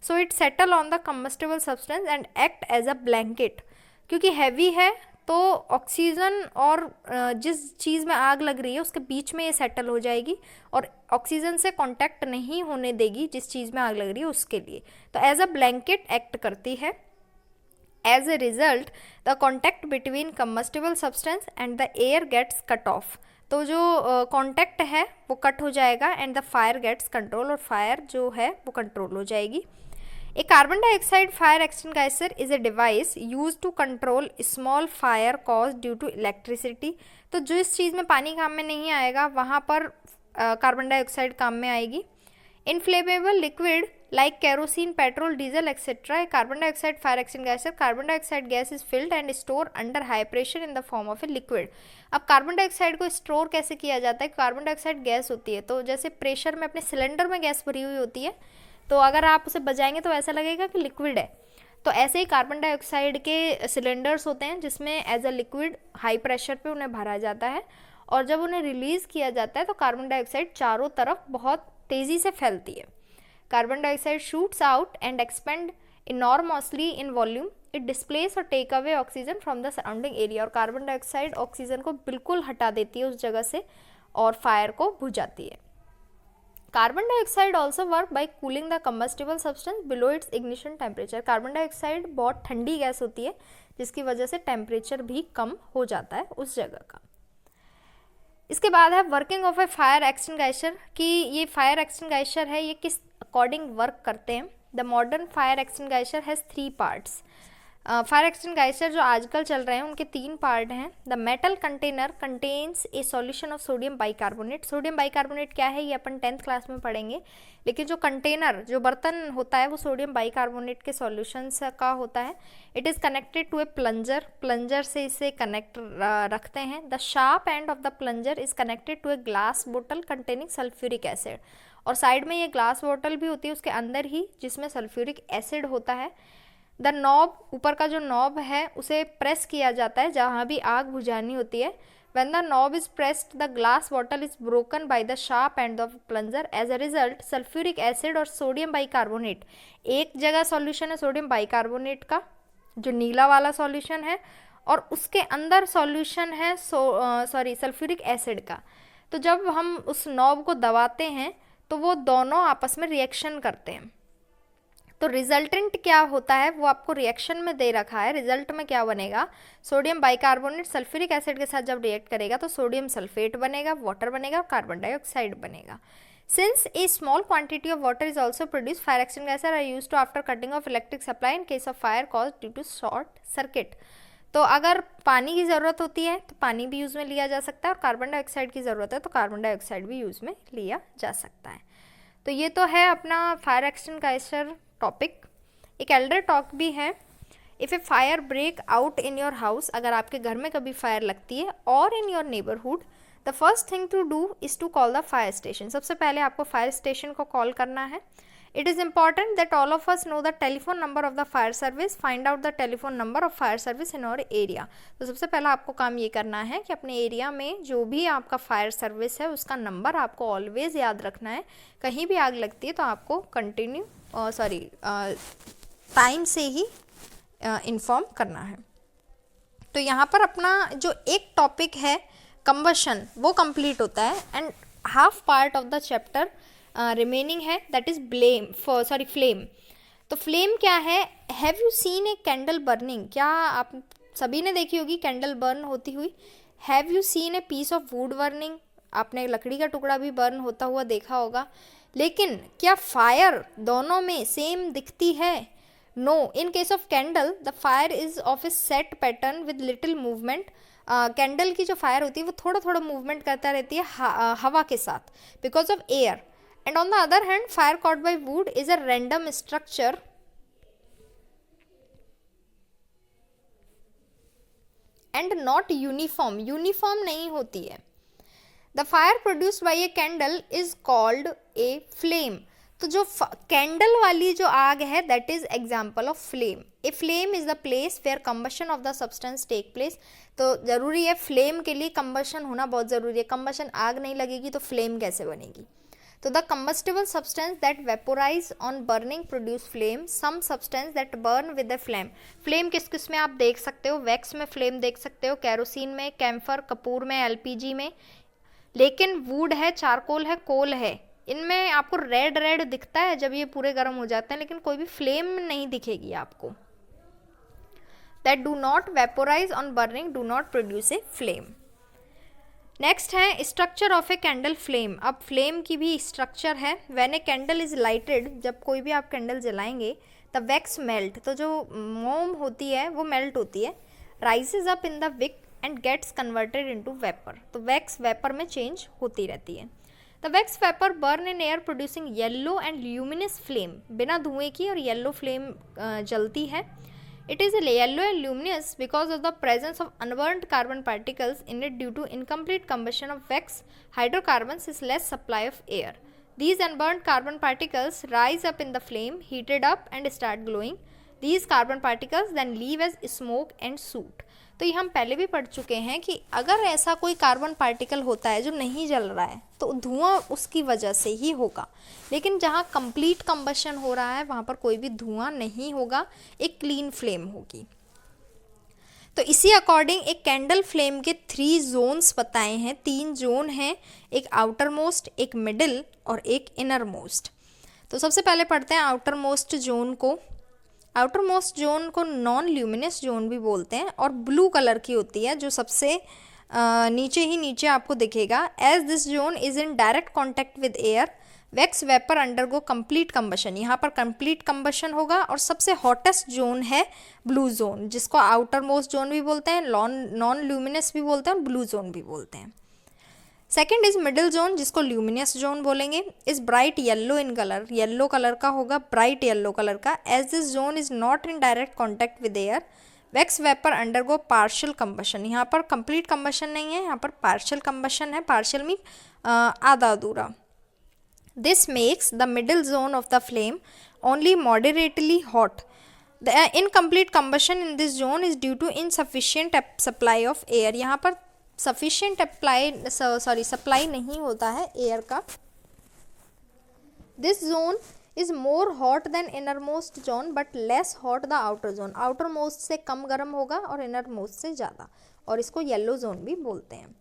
so it settle on the combustible substance and act as a blanket. क्योंकि heavy है तो oxygen और जिस चीज़ में आग लग रही है उसके बीच में ये सेटल हो जाएगी और ऑक्सीजन से कांटेक्ट नहीं होने देगी जिस चीज़ में आग लग रही है उसके लिए. तो एज अ ब्लैंकेट एक्ट करती है. As a result, the contact between combustible substance and the air gets cut off. तो जो कांटेक्ट है वो कट हो जाएगा and the fire gets control, और फायर जो है वो कंट्रोल हो जाएगी. A carbon dioxide fire extinguisher is a device use to control small fire cause due to electricity. तो जो इस चीज़ में पानी काम में नहीं आएगा वहाँ पर कार्बन डाइऑक्साइड काम में आएगी. Inflammable liquid like kerosene, petrol, diesel, etc. A carbon dioxide fire extinguisher. Carbon dioxide gas is filled and stored under high pressure in the form of a liquid. अब कार्बन डाइऑक्साइड को store कैसे किया जाता है? Carbon dioxide gas होती है, तो जैसे प्रेशर में अपने सिलेंडर में गैस भरी हुई होती है, तो अगर आप उसे बजाएंगे तो ऐसा लगेगा कि लिक्विड है. तो ऐसे ही कार्बन डाइऑक्साइड के सिलेंडर्स होते हैं जिसमें as a liquid high pressure पे उन्हें भरा जाता है, और जब उन्हें रिलीज़ किया जाता है तो कार्बन डाइऑक्साइड चारों तरफ बहुत तेज़ी से फैलती है. Carbon dioxide shoots out and expand enormously in volume. It displace or take away oxygen from the surrounding area. और कार्बन डाइऑक्साइड ऑक्सीजन को बिल्कुल हटा देती है उस जगह से और फायर को बुझाती है. Carbon dioxide also work by cooling the combustible substance below its ignition temperature. Carbon dioxide बहुत ठंडी गैस होती है जिसकी वजह से टेम्परेचर भी कम हो जाता है उस जगह का. इसके बाद है working of A fire extinguisher, कि ये फायर एक्सटिंग्विशर है ये किस अकॉर्डिंग वर्क करते हैं. The modern fire extinguisher has 3 parts. Fire extinguisher जो आजकल चल रहे हैं उनके 3 पार्ट हैं. The metal container contains A solution of sodium bicarbonate. Sodium bicarbonate क्या है ये अपन 10th क्लास में पढ़ेंगे, लेकिन जो कंटेनर जो बर्तन होता है वो सोडियम बाइकार्बोनेट के सॉल्यूशन का होता है. It is connected to a plunger. Plunger से इसे कनेक्ट रखते हैं. The sharp end of the plunger is connected to a glass बोतल कंटेनिंग सल्फ्यूरिक एसिड. और साइड में ये ग्लास बोतल भी होती है उसके अंदर ही जिसमें सल्फ्यूरिक एसिड होता है. द नॉब, ऊपर का जो नॉब है उसे प्रेस किया जाता है जहाँ भी आग बुझानी होती है. When the knob is pressed, the glass bottle is broken by the sharp end of plunger. As a result, sulfuric acid और सोडियम बाइकार्बोनेट, एक जगह सॉल्यूशन है सोडियम बाइकार्बोनेट का जो नीला वाला सॉल्यूशन है, और उसके अंदर सॉल्यूशन है सल्फ्यूरिक एसिड का. तो जब हम उस नॉब को दबाते हैं तो वो दोनों आपस में रिएक्शन करते हैं. तो रिजल्टेंट क्या होता है वो आपको रिएक्शन में दे रखा है. रिजल्ट में क्या बनेगा, सोडियम बाइकार्बोनेट सल्फ्यूरिक एसिड के साथ जब रिएक्ट करेगा तो सोडियम सल्फेट बनेगा, वाटर बनेगा और कार्बन डाइऑक्साइड बनेगा. Since a small quantity of water is also produce, fire extinguisher are used to after cutting off electric supply in case of fire cause due to short circuit. तो अगर पानी की ज़रूरत होती है तो पानी भी यूज़ में लिया जा सकता है, और कार्बन डाइऑक्साइड की ज़रूरत है तो कार्बन डाइऑक्साइड भी यूज़ में लिया जा सकता है. तो ये तो है अपना फायर एक्सटिंग्विशर टॉपिक। एक एल्डर टॉक भी है। If a fire break out in your house, अगर आपके घर में कभी फायर लगती है, और in your neighbourhood, the first thing to do is to call the fire station. सबसे पहले आपको फायर स्टेशन को कॉल करना है। It is important that all of us know the telephone number of the fire service, find out the telephone number of fire service in our area. तो सबसे पहला आपको काम ये करना है कि अपने एरिया में जो भी आपका फायर सर्विस है उसका नंबर आपको ऑलवेज़ याद रखना है। कहीं भी आग लगती है तो आपको टाइम से ही इन्फॉर्म करना है। तो यहाँ पर अपना जो एक टॉपिक है कंबशन वो कंप्लीट होता है, and half part of the chapter remaining है, दैट इज फ्लेम। तो फ्लेम क्या है? Have you seen a candle burning? क्या आप सभी ने देखी होगी कैंडल बर्न होती हुई। Have you seen a piece of wood burning? आपने लकड़ी का टुकड़ा भी बर्न होता हुआ देखा होगा। लेकिन क्या फायर दोनों में सेम दिखती है? No, in case of candle the fire is of a set pattern with little movement. Candle की जो फायर होती है वो थोड़ा थोड़ा मूवमेंट करता रहती है हवा के साथ, because of air. And on the other hand, fire caught by wood is a random structure and not uniform. Uniform नहीं होती है। The fire produced by a candle is called a flame. तो जो कैंडल वाली जो आग है that is example of flame. A flame is the place where combustion of the substance take place. तो जरूरी है flame के लिए combustion होना बहुत ज़रूरी है। combustion आग नहीं लगेगी तो flame कैसे बनेगी? तो the combustible substance that vaporize on burning produce flame. Some substance that burn with a flame. Flame किस किस में आप देख सकते हो? वैक्स में फ्लेम देख सकते हो, कैरोसिन में, कैम्फर, कपूर में, एलपीजी में। लेकिन वुड है, चारकोल है, कोल है, इनमें आपको रेड रेड दिखता है जब ये पूरे गर्म हो जाते हैं, लेकिन कोई भी फ्लेम नहीं दिखेगी आपको। That do not vaporize on burning do not produce a flame. Next है structure of a candle flame. अब फ्लेम की भी स्ट्रक्चर है। When a candle is lighted, जब कोई भी आप कैंडल जलाएंगे, द वैक्स मेल्ट, तो जो मोम होती है वो मेल्ट होती है, rises up in the wick and gets converted into vapour. तो वैक्स वेपर में चेंज होती रहती है। The wax vapour burn in air producing yellow and luminous flame. बिना धुएं की और येलो फ्लेम जलती है। It is yellow and luminous because of the presence of unburnt carbon particles in it due to incomplete combustion of wax. Hydrocarbons is less supply of air. These unburnt carbon particles rise up in the flame, heated up and start glowing. These carbon particles then leave as smoke and soot. तो ये हम पहले भी पढ़ चुके हैं कि अगर ऐसा कोई कार्बन पार्टिकल होता है जो नहीं जल रहा है तो धुआं उसकी वजह से ही होगा, लेकिन जहाँ कंप्लीट कंबशन हो रहा है वहाँ पर कोई भी धुआं नहीं होगा, एक क्लीन फ्लेम होगी। तो इसी अकॉर्डिंग एक कैंडल फ्लेम के 3 जोन्स बताए हैं, 3 जोन हैं, एक आउटर मोस्ट, एक मिडिल और एक इनर मोस्ट। तो सबसे पहले पढ़ते हैं आउटर मोस्ट जोन को। आउटर मोस्ट जोन को नॉन ल्यूमिनस जोन भी बोलते हैं और ब्लू कलर की होती है, जो सबसे नीचे आपको दिखेगा। As this zone is in direct contact with air, wax vapour undergo complete combustion. यहाँ पर कंप्लीट कंबशन होगा। और सबसे हॉटेस्ट जोन है ब्लू जोन, जिसको आउटर मोस्ट जोन भी बोलते हैं, नॉन ल्यूमिनस भी बोलते हैं, ब्लू जोन भी बोलते हैं। सेकेंड इज मिडिल जोन, जिसको ल्यूमिनस जोन बोलेंगे। Is bright yellow in colour, yellow colour का होगा, ब्राइट येलो कलर का। As this zone is not in direct contact with air, wax vapour undergo partial combustion. यहाँ पर complete combustion नहीं है, यहाँ पर पार्शियल कंबशन है। पार्शियल मीन आधा अधूरा। This makes the middle zone of the flame only moderately hot. The incomplete combustion in this zone is due to insufficient supply of air. यहाँ पर सफिशिएंट सप्लाई नहीं होता है एयर का। This zone is more hot than inner most zone but less hot the outer zone. Outer most से कम गर्म होगा और इनर मोस्ट से ज़्यादा, और इसको येलो जोन भी बोलते हैं।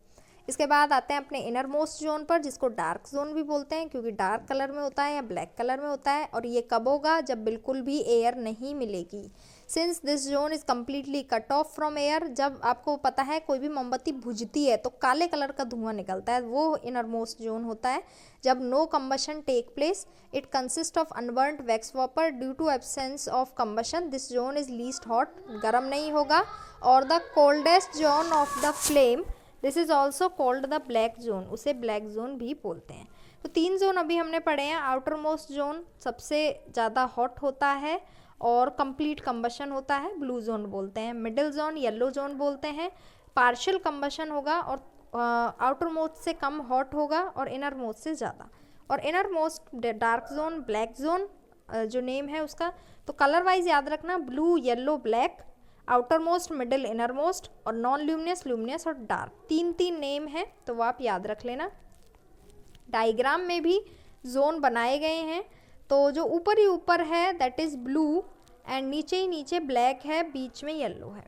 इसके बाद आते हैं अपने इनर मोस्ट जोन पर, जिसको डार्क जोन भी बोलते हैं, क्योंकि डार्क कलर में होता है या ब्लैक कलर में होता है। और ये कब होगा? जब बिल्कुल भी एयर नहीं मिलेगी। Since this zone is completely cut off from air, जब आपको पता है कोई भी मोमबत्ती बुझती है तो काले कलर का धुआं निकलता है, वो इनर मोस्ट जोन होता है। जब no combustion take place, it consist of unburned wax vapour due to absence of combustion, this zone is least hot, गर्म नहीं होगा। और the coldest zone of the flame, this is also called the black zone, उसे black zone भी बोलते हैं। तो 3 zone अभी हमने पढ़े हैं। आउटर मोस्ट जोन सबसे ज़्यादा हॉट होता है और कंप्लीट कंबशन होता है, ब्लू जोन बोलते हैं। मिडिल जोन येलो जोन बोलते हैं, पार्शियल कंबशन होगा और आउटर मोस्ट से कम हॉट होगा और इनर मोस्ट से ज़्यादा। और inner most dark zone, black zone जो नेम है उसका, तो कलर वाइज याद रखना, blue yellow black, outer most middle inner most, और नॉन ल्यूमिनस ल्यूमिनस और डार्क। 3 नेम है, तो वो आप याद रख लेना। डायग्राम में भी जोन बनाए गए हैं, तो जो ऊपर ही ऊपर है दैट इज़ ब्लू एंड नीचे ही नीचे ब्लैक है, बीच में येलो है।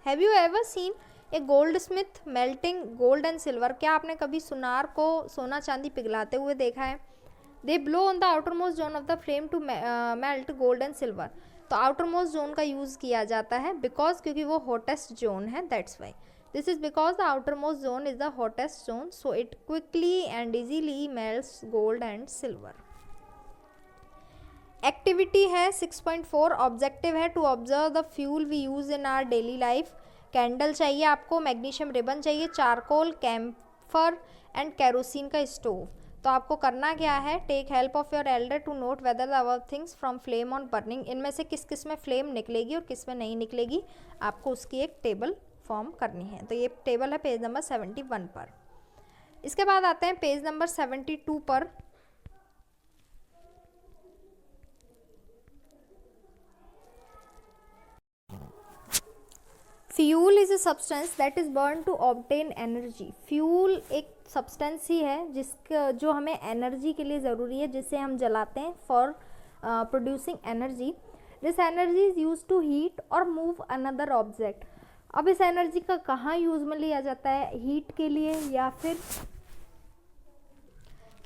Have you ever seen A gold Smith melting gold and silver? क्या आपने कभी सुनार को सोना चांदी पिघलाते हुए देखा है? They blow on the outer most zone of the flame to melt gold and silver. तो आउटर मोस्ट जोन का यूज़ किया जाता है बिकॉज क्योंकि वो हॉटेस्ट जोन है, that's why. This is because the outer most zone is the hottest zone, so it quickly and easily melts gold and silver. Activity है 6.4, objective है to observe the fuel we use in our daily life. Candle चाहिए आपको, magnesium ribbon चाहिए, charcoal, camphor and kerosene का stove. तो आपको करना क्या है, take help of your elder to note whether the above things from flame on burning. इनमें से किस किस में फ्लेम निकलेगी और किस में नहीं निकलेगी, आपको उसकी एक टेबल फॉर्म करनी है। तो ये टेबल है पेज नंबर 71 पर। इसके बाद आते हैं पेज नंबर 72 पर। Fuel is a substance that is burn to obtain energy. Fuel एक सब्सटेंस ही है जिसका जो हमें एनर्जी के लिए ज़रूरी है, जिसे हम जलाते हैं for producing energy. This energy is use to heat और मूव अनदर ऑब्जेक्ट। अब इस एनर्जी का कहाँ यूज में लिया जाता है, हीट के लिए या फिर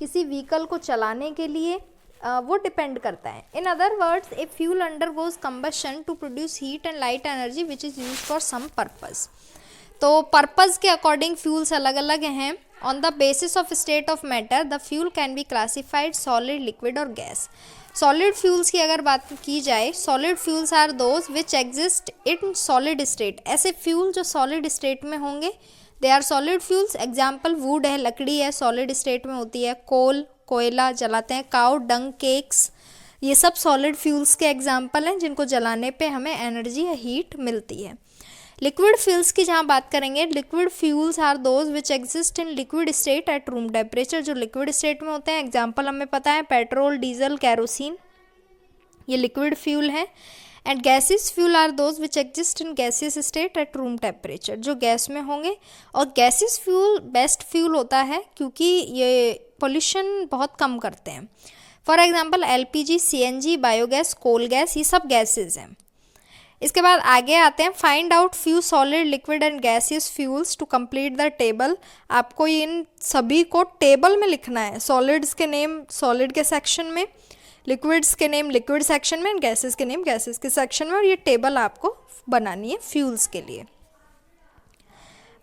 किसी व्हीकल को चलाने के लिए, वो डिपेंड करता है। In other words, a fuel undergoes combustion to produce heat and light energy which is use for some purpose. तो पर्पस के अकॉर्डिंग फ्यूल्स अलग अलग हैं। On the basis of state of matter the fuel can be classified solid, liquid और gas. Solid fuels की अगर बात की जाए, solid fuels are those which exist in solid state. ऐसे फ्यूल जो सॉलिड स्टेट में होंगे, दे are solid fuels. Example wood है, लकड़ी है, सॉलिड स्टेट में होती है। कोल, कोयला जलाते हैं। काउ डंग, केक्स, ये सब सॉलिड फ्यूल्स के एग्जाम्पल हैं जिनको जलाने पे हमें एनर्जी या हीट मिलती है। लिक्विड फ्यूल्स की जहाँ बात करेंगे, liquid fuels are those which exist in liquid state at room temperature. जो लिक्विड स्टेट में होते हैं, एग्जाम्पल हमें पता है पेट्रोल, डीजल, कैरोसिन, ये लिक्विड फ्यूल है। And gases fuel are those which exist in gaseous state at room temperature, जो गैस में होंगे। और गैसियस फ्यूल बेस्ट फ्यूल होता है क्योंकि ये पोल्यूशन बहुत कम करते हैं। For example LPG, CNG, biogas, coal gas, ये सब गैसेज हैं। इसके बाद आगे आते हैं, find out few solid, liquid and gaseous fuels to complete the table. आपको इन सभी को टेबल में लिखना है। सॉलिड्स के नेम सॉलिड के सेक्शन में, लिक्विड्स के नेम लिक्विड सेक्शन में, एंड गैसेस के नेम गैसेस के सेक्शन में, और ये टेबल आपको बनानी है फ्यूल्स के लिए।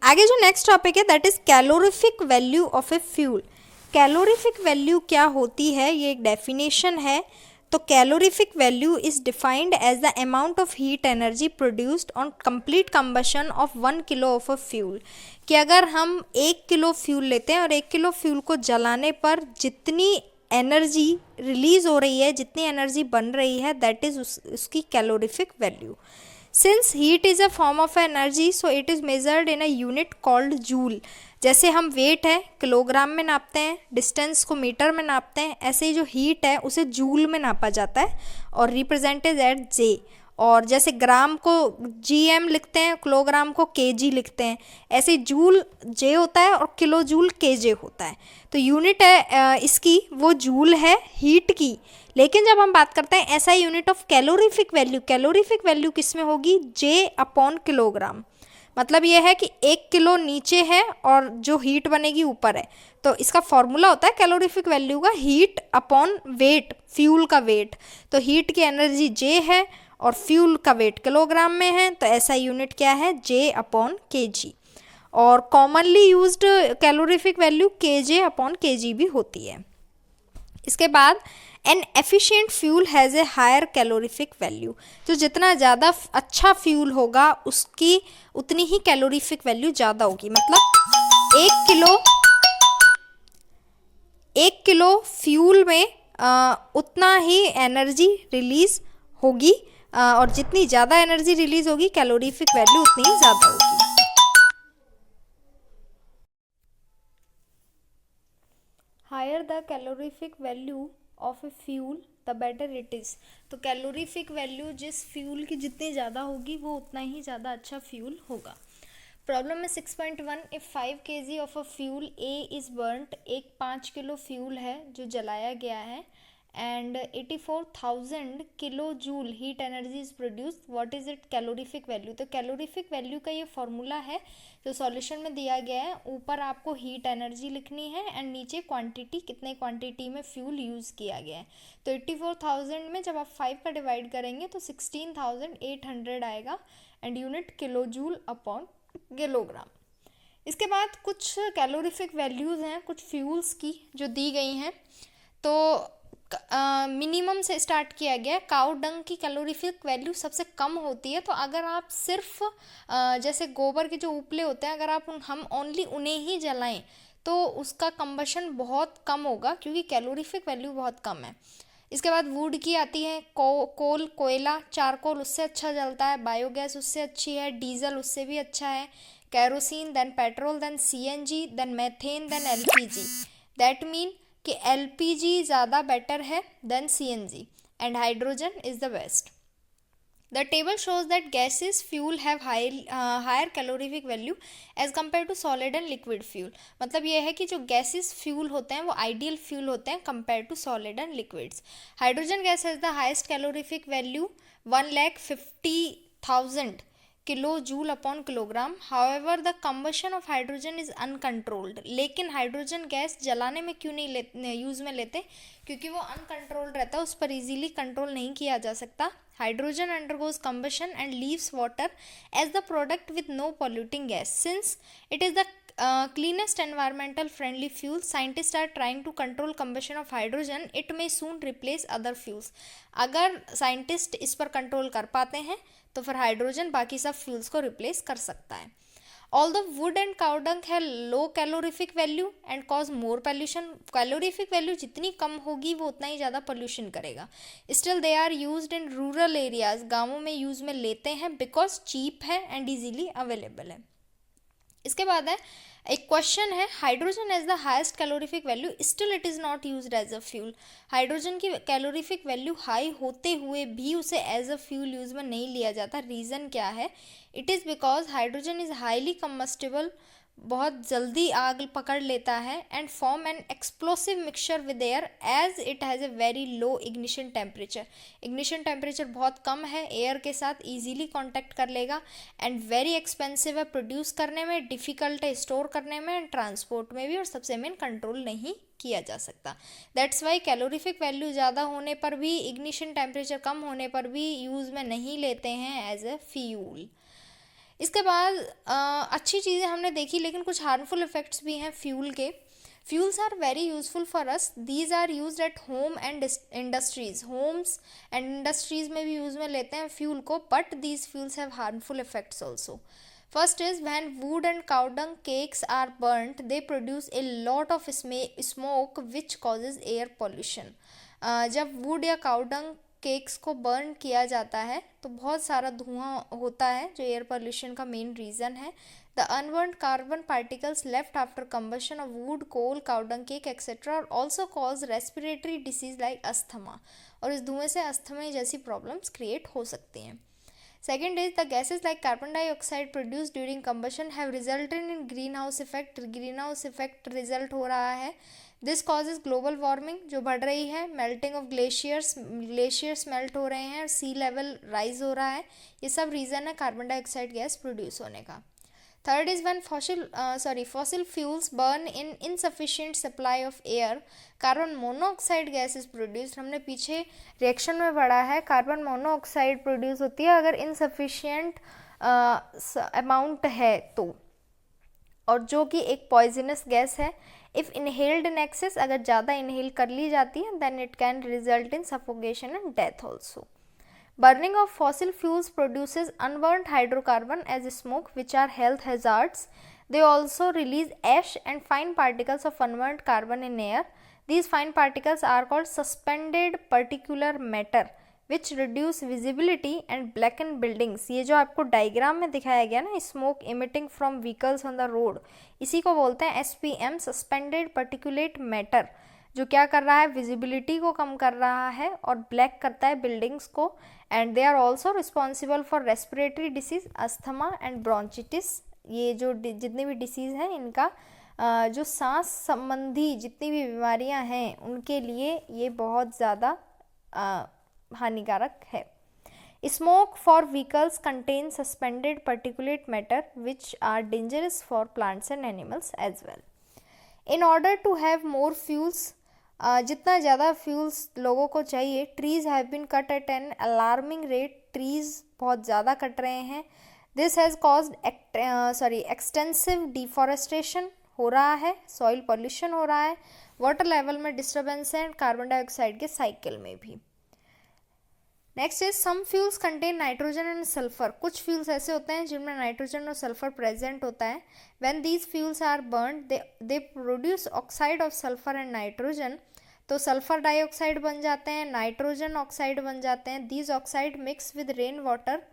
आगे जो नेक्स्ट टॉपिक है that is calorific value of a fuel. Calorific value क्या होती है, ये एक डेफिनेशन है। तो calorific value is defined as the amount of heat energy produced on complete combustion of 1 kilo of a fuel. कि अगर हम 1 किलो फ्यूल लेते हैं और 1 किलो फ्यूल को जलाने पर जितनी एनर्जी रिलीज हो रही है, जितनी एनर्जी बन रही है, दैट इज उसकी calorific value. Since heat is a form of energy, so it is measured in a unit called joule. जैसे हम वेट है किलोग्राम में नापते हैं, डिस्टेंस को मीटर में नापते हैं, ऐसे ही जो हीट है उसे जूल में नापा जाता है और रिप्रेजेंटेड एट जे। और जैसे ग्राम को जीएम लिखते हैं, किलोग्राम को केजी लिखते हैं, ऐसे जूल जे होता है और किलो जूल केजे होता है। तो यूनिट है इसकी वो जूल है हीट की। लेकिन जब हम बात करते हैं ऐसा unit of calorific value, calorific value किस में होगी, जे अपॉन किलोग्राम। मतलब ये है कि 1 किलो नीचे है और जो हीट बनेगी ऊपर है। तो इसका फॉर्मूला होता है कैलोरीफिक वैल्यू का हीट अपॉन वेट, फ्यूल का वेट। तो हीट की एनर्जी जे है और फ्यूल का वेट किलोग्राम में है, तो ऐसा यूनिट क्या है, जे अपॉन केजी। और commonly used calorific value kJ upon kg भी होती है। इसके बाद an efficient fuel has a higher calorific value. तो जितना ज़्यादा अच्छा फ्यूल होगा उसकी उतनी ही कैलोरीफिक वैल्यू ज़्यादा होगी। मतलब 1 1 किलो फ्यूल में उतना ही एनर्जी रिलीज होगी, और जितनी ज़्यादा एनर्जी रिलीज होगी कैलोरीफिक वैल्यू उतनी ही ज़्यादा होगी। Higher the calorific value of a fuel the better it is. तो कैलोरीफिक वैल्यू जिस फ्यूल की जितनी ज़्यादा होगी वो उतना ही ज़्यादा अच्छा फ्यूल होगा। प्रॉब्लम में 6.1, if 5 kg of a fuel A is burned, एक 5 किलो फ्यूल है जो जलाया गया है, and 84,000 kilo joule heat energy is produce, what is it calorific value. तो कैलोरीफिक वैल्यू का ये फॉर्मूला है जो सॉल्यूशन में दिया गया है। ऊपर आपको हीट एनर्जी लिखनी है एंड नीचे क्वांटिटी, कितने क्वांटिटी में फ्यूल यूज़ किया गया है। तो 84,000 में जब आप 5 का डिवाइड करेंगे तो 16,800 आएगा, and unit kilo joule upon kilogram. इसके बाद कुछ कैलोरीफिक वैल्यूज़ हैं कुछ फ्यूल्स की जो दी गई हैं। तो मिनिमम से स्टार्ट किया गया। काऊ डंग की कैलोरीफिक वैल्यू सबसे कम होती है। तो अगर आप सिर्फ जैसे गोबर के जो उपले होते हैं, अगर आप हम ओनली उन्हें ही जलाएं तो उसका कंबशन बहुत कम होगा क्योंकि कैलोरीफिक वैल्यू बहुत कम है। इसके बाद वुड की आती है, कोल, कोयला, चारकोल उससे अच्छा जलता है, बायोगैस उससे अच्छी है, डीजल उससे भी अच्छा है, kerosene, then petrol, then CNG, then methane, then LPG. That mean कि एलपीजी ज़्यादा बेटर है then CNG, and hydrogen is the best. The table shows that gaseous fuel have higher calorific value as compared to solid and liquid fuel। मतलब ये है कि जो gaseous fuel होते हैं वो ideal fuel होते हैं compared to solid and liquids। Hydrogen gas has the highest calorific value 1,50,000 kilo joule upon kilogram. However the combustion of hydrogen is uncontrolled. लेकिन हाइड्रोजन गैस जलाने में क्यों नहीं यूज़ में लेते, क्योंकि वो अनकंट्रोल्ड रहता है, उस पर इजीली कंट्रोल नहीं किया जा सकता। Hydrogen undergoes combustion and leaves water as the product with no polluting gas. Since it is the cleanest environmental friendly fuel, scientists are trying to control combustion of hydrogen, it may soon replace other fuels। अगर scientist इस पर control कर पाते हैं तो फिर hydrogen बाकी सब फ्यूल्स को रिप्लेस कर सकता है। Although wood and cow dung have low calorific value and cause more pollution, calorific value जितनी कम होगी वो उतना ही ज़्यादा pollution करेगा। Still they are used in rural areas, गाँवों में यूज़ में लेते हैं because cheap है and easily available है। इसके बाद है एक क्वेश्चन है, hydrogen as the highest calorific value still it is not used as a fuel. Hydrogen की कैलोरीफिक वैल्यू हाई होते हुए भी उसे एज अ फ्यूल यूज में नहीं लिया जाता। रीज़न क्या है? It is because hydrogen is highly combustible, बहुत जल्दी आग पकड़ लेता है, and form an explosive mixture with air as it has a very low ignition temperature. Ignition temperature बहुत कम है, एयर के साथ इजीली कांटेक्ट कर लेगा, एंड वेरी एक्सपेंसिव है, प्रोड्यूस करने में डिफ़िकल्ट है, स्टोर करने में एंड ट्रांसपोर्ट में भी, और सबसे मेन कंट्रोल नहीं किया जा सकता। दैट्स वाई कैलोरीफिक वैल्यू ज़्यादा होने पर भी, इग्निशन टेम्परेचर कम होने पर भी यूज़ में नहीं लेते हैं एज ए फ्यूल। इसके बाद अच्छी चीज़ें हमने देखी, लेकिन कुछ हार्मफुल इफ़ेक्ट्स भी हैं फ्यूल के। Fuels are very useful for us, these are use at home and industries. Homes and industries में भी यूज़ में लेते हैं फ्यूल को, but these fuels have harmful effects also. First is when wood and cow dung cakes are burned, they produce a lot of smoke which causes air pollution. जब wood या cow dung cakes को burn किया जाता है तो बहुत सारा धुआं होता है जो एयर पोल्यूशन का मेन रीज़न है। The unburned carbon particles left after combustion of wood, coal, cowdung cake etcetera also cause respiratory disease like asthma, और इस धुएं से अस्थमा जैसी प्रॉब्लम्स क्रिएट हो सकती हैं। Second is the gases like carbon dioxide produced during combustion have resulted in greenhouse effect। greenhouse effect result हो रहा है। This causes global warming जो बढ़ रही है, melting of glaciers melt हो रहे हैं, sea level rise हो रहा है। ये सब रीज़न है कार्बन डाइऑक्साइड गैस प्रोड्यूस होने का। Third is when fossil fuels burn in insufficient supply of air, carbon monoxide gas is produced. हमने पीछे रिएक्शन में पढ़ा है कार्बन मोनोऑक्साइड प्रोड्यूस होती है अगर इनसफिशिएंट अमाउंट है तो, और जो कि एक पॉइजनस गैस है। इफ़ इनहेल्ड इन एक्सेस, अगर ज़्यादा इनहेल कर ली जाती है, then it can result in suffocation and death also. Burning of fossil fuels produces unburnt hydrocarbon as smoke which are health hazards। They also release ash and fine particles of unburnt carbon in air. These fine particles are called suspended particulate matter which reduce visibility and blacken buildings. ये जो आपको diagram में दिखाया गया ना, smoke emitting from vehicles on the road, इसी को बोलते हैं SPM, सस्पेंडेड पर्टिकुलेट मैटर, जो क्या कर रहा है, विजिबिलिटी को कम कर रहा है और ब्लैक करता है बिल्डिंग्स को. And they are also responsible for respiratory disease, asthma and bronchitis. ये जो जितनी भी डिसीज़ हैं इनका जो सांस संबंधी जितनी भी बीमारियां हैं उनके लिए ये बहुत ज़्यादा हानिकारक है. Smoke for vehicles contain suspended particulate matter which are dangerous for plants and animals as well. In order to have more fuels, जितना ज़्यादा फ्यूल्स लोगों को चाहिए, trees have been cut at an alarming rate. Trees बहुत ज़्यादा cut रहे हैं. This has caused extensive deforestation हो रहा है, सॉइल पॉल्यूशन हो रहा है, वाटर लेवल में डिस्टर्बेंस है, कार्बन डाइऑक्साइड के साइकिल में भी. Next is some fuels contain nitrogen and sulphur. कुछ फ्यूल्स ऐसे होते हैं जिनमें नाइट्रोजन और सल्फर प्रेजेंट होता है. When these fuels are burned they produce oxide of sulphur and nitrogen. तो सल्फर डाइऑक्साइड बन जाते हैं, नाइट्रोजन ऑक्साइड बन जाते हैं. These oxide mix with rain water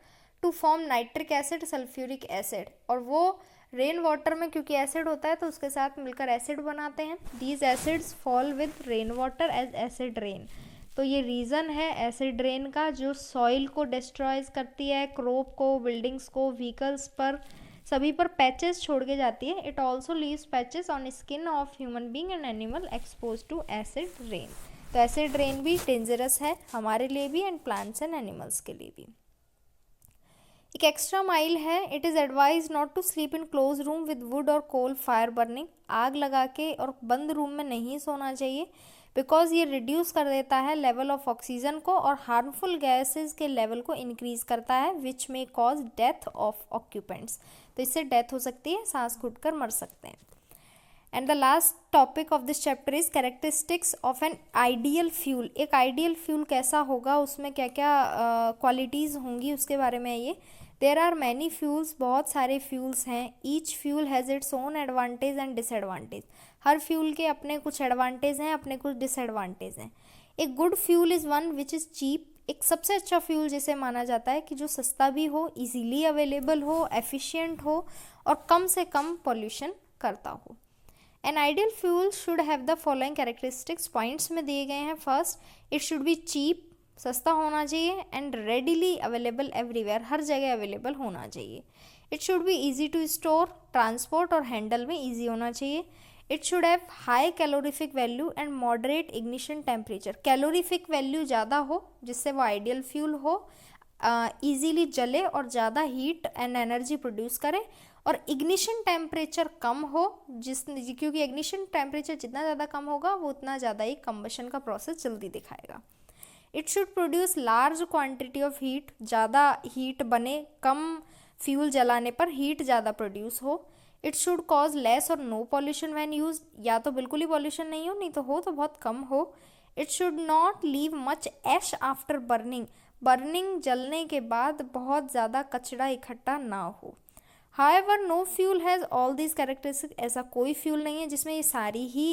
to form nitric acid, sulphuric acid. और वो रेन वाटर में क्योंकि एसिड होता है तो उसके साथ मिलकर एसिड बनाते हैं. These acids fall with rain water as acid rain. तो ये रीज़न है एसिड रेन का, जो सॉइल को डिस्ट्रॉयज करती है, क्रॉप को, बिल्डिंग्स को, व्हीकल्स पर, सभी पर पैचेस छोड़ के जाती है. It also leaves patches on skin of human being and animal expose to acid rain. तो एसिड रेन भी डेंजरस है हमारे लिए भी एंड प्लांट्स एंड एनिमल्स के लिए भी. एक एक्स्ट्रा माइल है. It is advise not to sleep in close room with wood और कोल फायर बर्निंग. आग लगा के और बंद रूम में नहीं सोना चाहिए, बिकॉज ये रिड्यूस कर देता है लेवल ऑफ ऑक्सीजन को और हार्मफुल गैसेस के लेवल को इंक्रीज करता है, विच में कॉज डेथ ऑफ ऑक्यूपेंट्स. तो इससे डेथ हो सकती है, सांस घुटकर मर सकते हैं. And the last topic of this chapter is characteristics of an ideal fuel. एक आइडियल फ्यूल कैसा होगा, उसमें क्या क्या क्वालिटीज़ होंगी, उसके बारे में ये. देयर आर मैनी फ्यूल्स, बहुत सारे फ्यूल्स हैं. Each fuel has its own advantage and disadvantage. Her fuel के अपने कुछ एडवांटेज हैं, अपने कुछ डिसएडवांटेज हैं. एक good fuel is one which is cheap. एक सबसे अच्छा फ्यूल जिसे माना जाता है कि जो सस्ता भी हो, इजीली अवेलेबल हो, एफिशिएंट हो और कम से कम पॉल्यूशन करता हो. An ideal fuel should have the following characteristics, points में दिए गए हैं. First, it should be cheap, सस्ता होना चाहिए, एंड रेडिली अवेलेबल एवरीवेयर, हर जगह अवेलेबल होना चाहिए. It should be easy to store, transport और हैंडल में ईजी होना चाहिए. It should have high calorific value and moderate ignition temperature. Calorific value ज़्यादा हो जिससे वो आइडियल फ्यूल हो, ईजीली जले और ज़्यादा हीट एंड एनर्जी प्रोड्यूस करे, और इग्निशन टेम्परेचर कम हो, क्योंकि इग्निशन टेम्परेचर जितना ज़्यादा कम होगा वो उतना ज़्यादा ही कंबशन का प्रोसेस जल्दी दिखाएगा. It should produce large quantity of heat, ज़्यादा हीट बने, कम फ्यूल जलाने पर हीट ज़्यादा प्रोड्यूस हो. इट शुड कॉज लेस और नो पॉल्यूशन व्हेन यूज, या तो बिल्कुल ही पॉल्यूशन नहीं हो, नहीं तो बहुत कम हो. It should not leave much ash after burning, burning जलने के बाद बहुत ज़्यादा कचरा इकट्ठा ना हो. However, no fuel has all these characteristics. ऐसा कोई फ्यूल नहीं है जिसमें ये सारी ही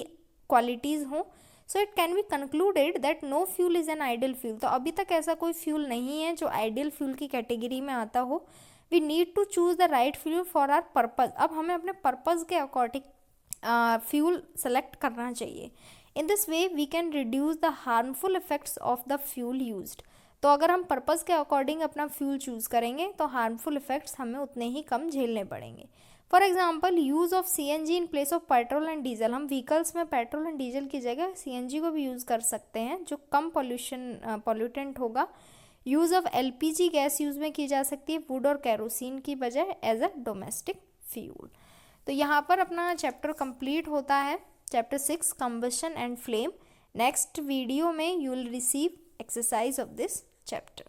क्वालिटीज़ हों. So it can be concluded that no fuel is an ideal fuel. तो अभी तक ऐसा कोई फ्यूल नहीं है जो आइडियल फ्यूल की कैटेगरी में आता हो. We need to choose the right fuel for our purpose. अब हमें अपने पर्पज़ के अकॉर्डिंग फ्यूल सेलेक्ट करना चाहिए. In this way we can reduce the harmful effects of the fuel used. तो अगर हम पर्पज़ के अकॉर्डिंग अपना फ्यूल चूज़ करेंगे तो हार्मफुल इफेक्ट्स हमें उतने ही कम झेलने पड़ेंगे. For example, use of CNG in place of petrol and diesel. हम व्हीकल्स में पेट्रोल एंड डीजल की जगह CNG को भी यूज़ कर सकते हैं जो कम पॉल्यूटेंट होगा. Use of LPG gas use में की जा सकती है वुड और कैरोसिन की बजाय एज अ डोमेस्टिक फ्यूल. तो यहाँ पर अपना चैप्टर कंप्लीट होता है, chapter 6 combustion and flame. Next video में you will receive exercise of this chapter.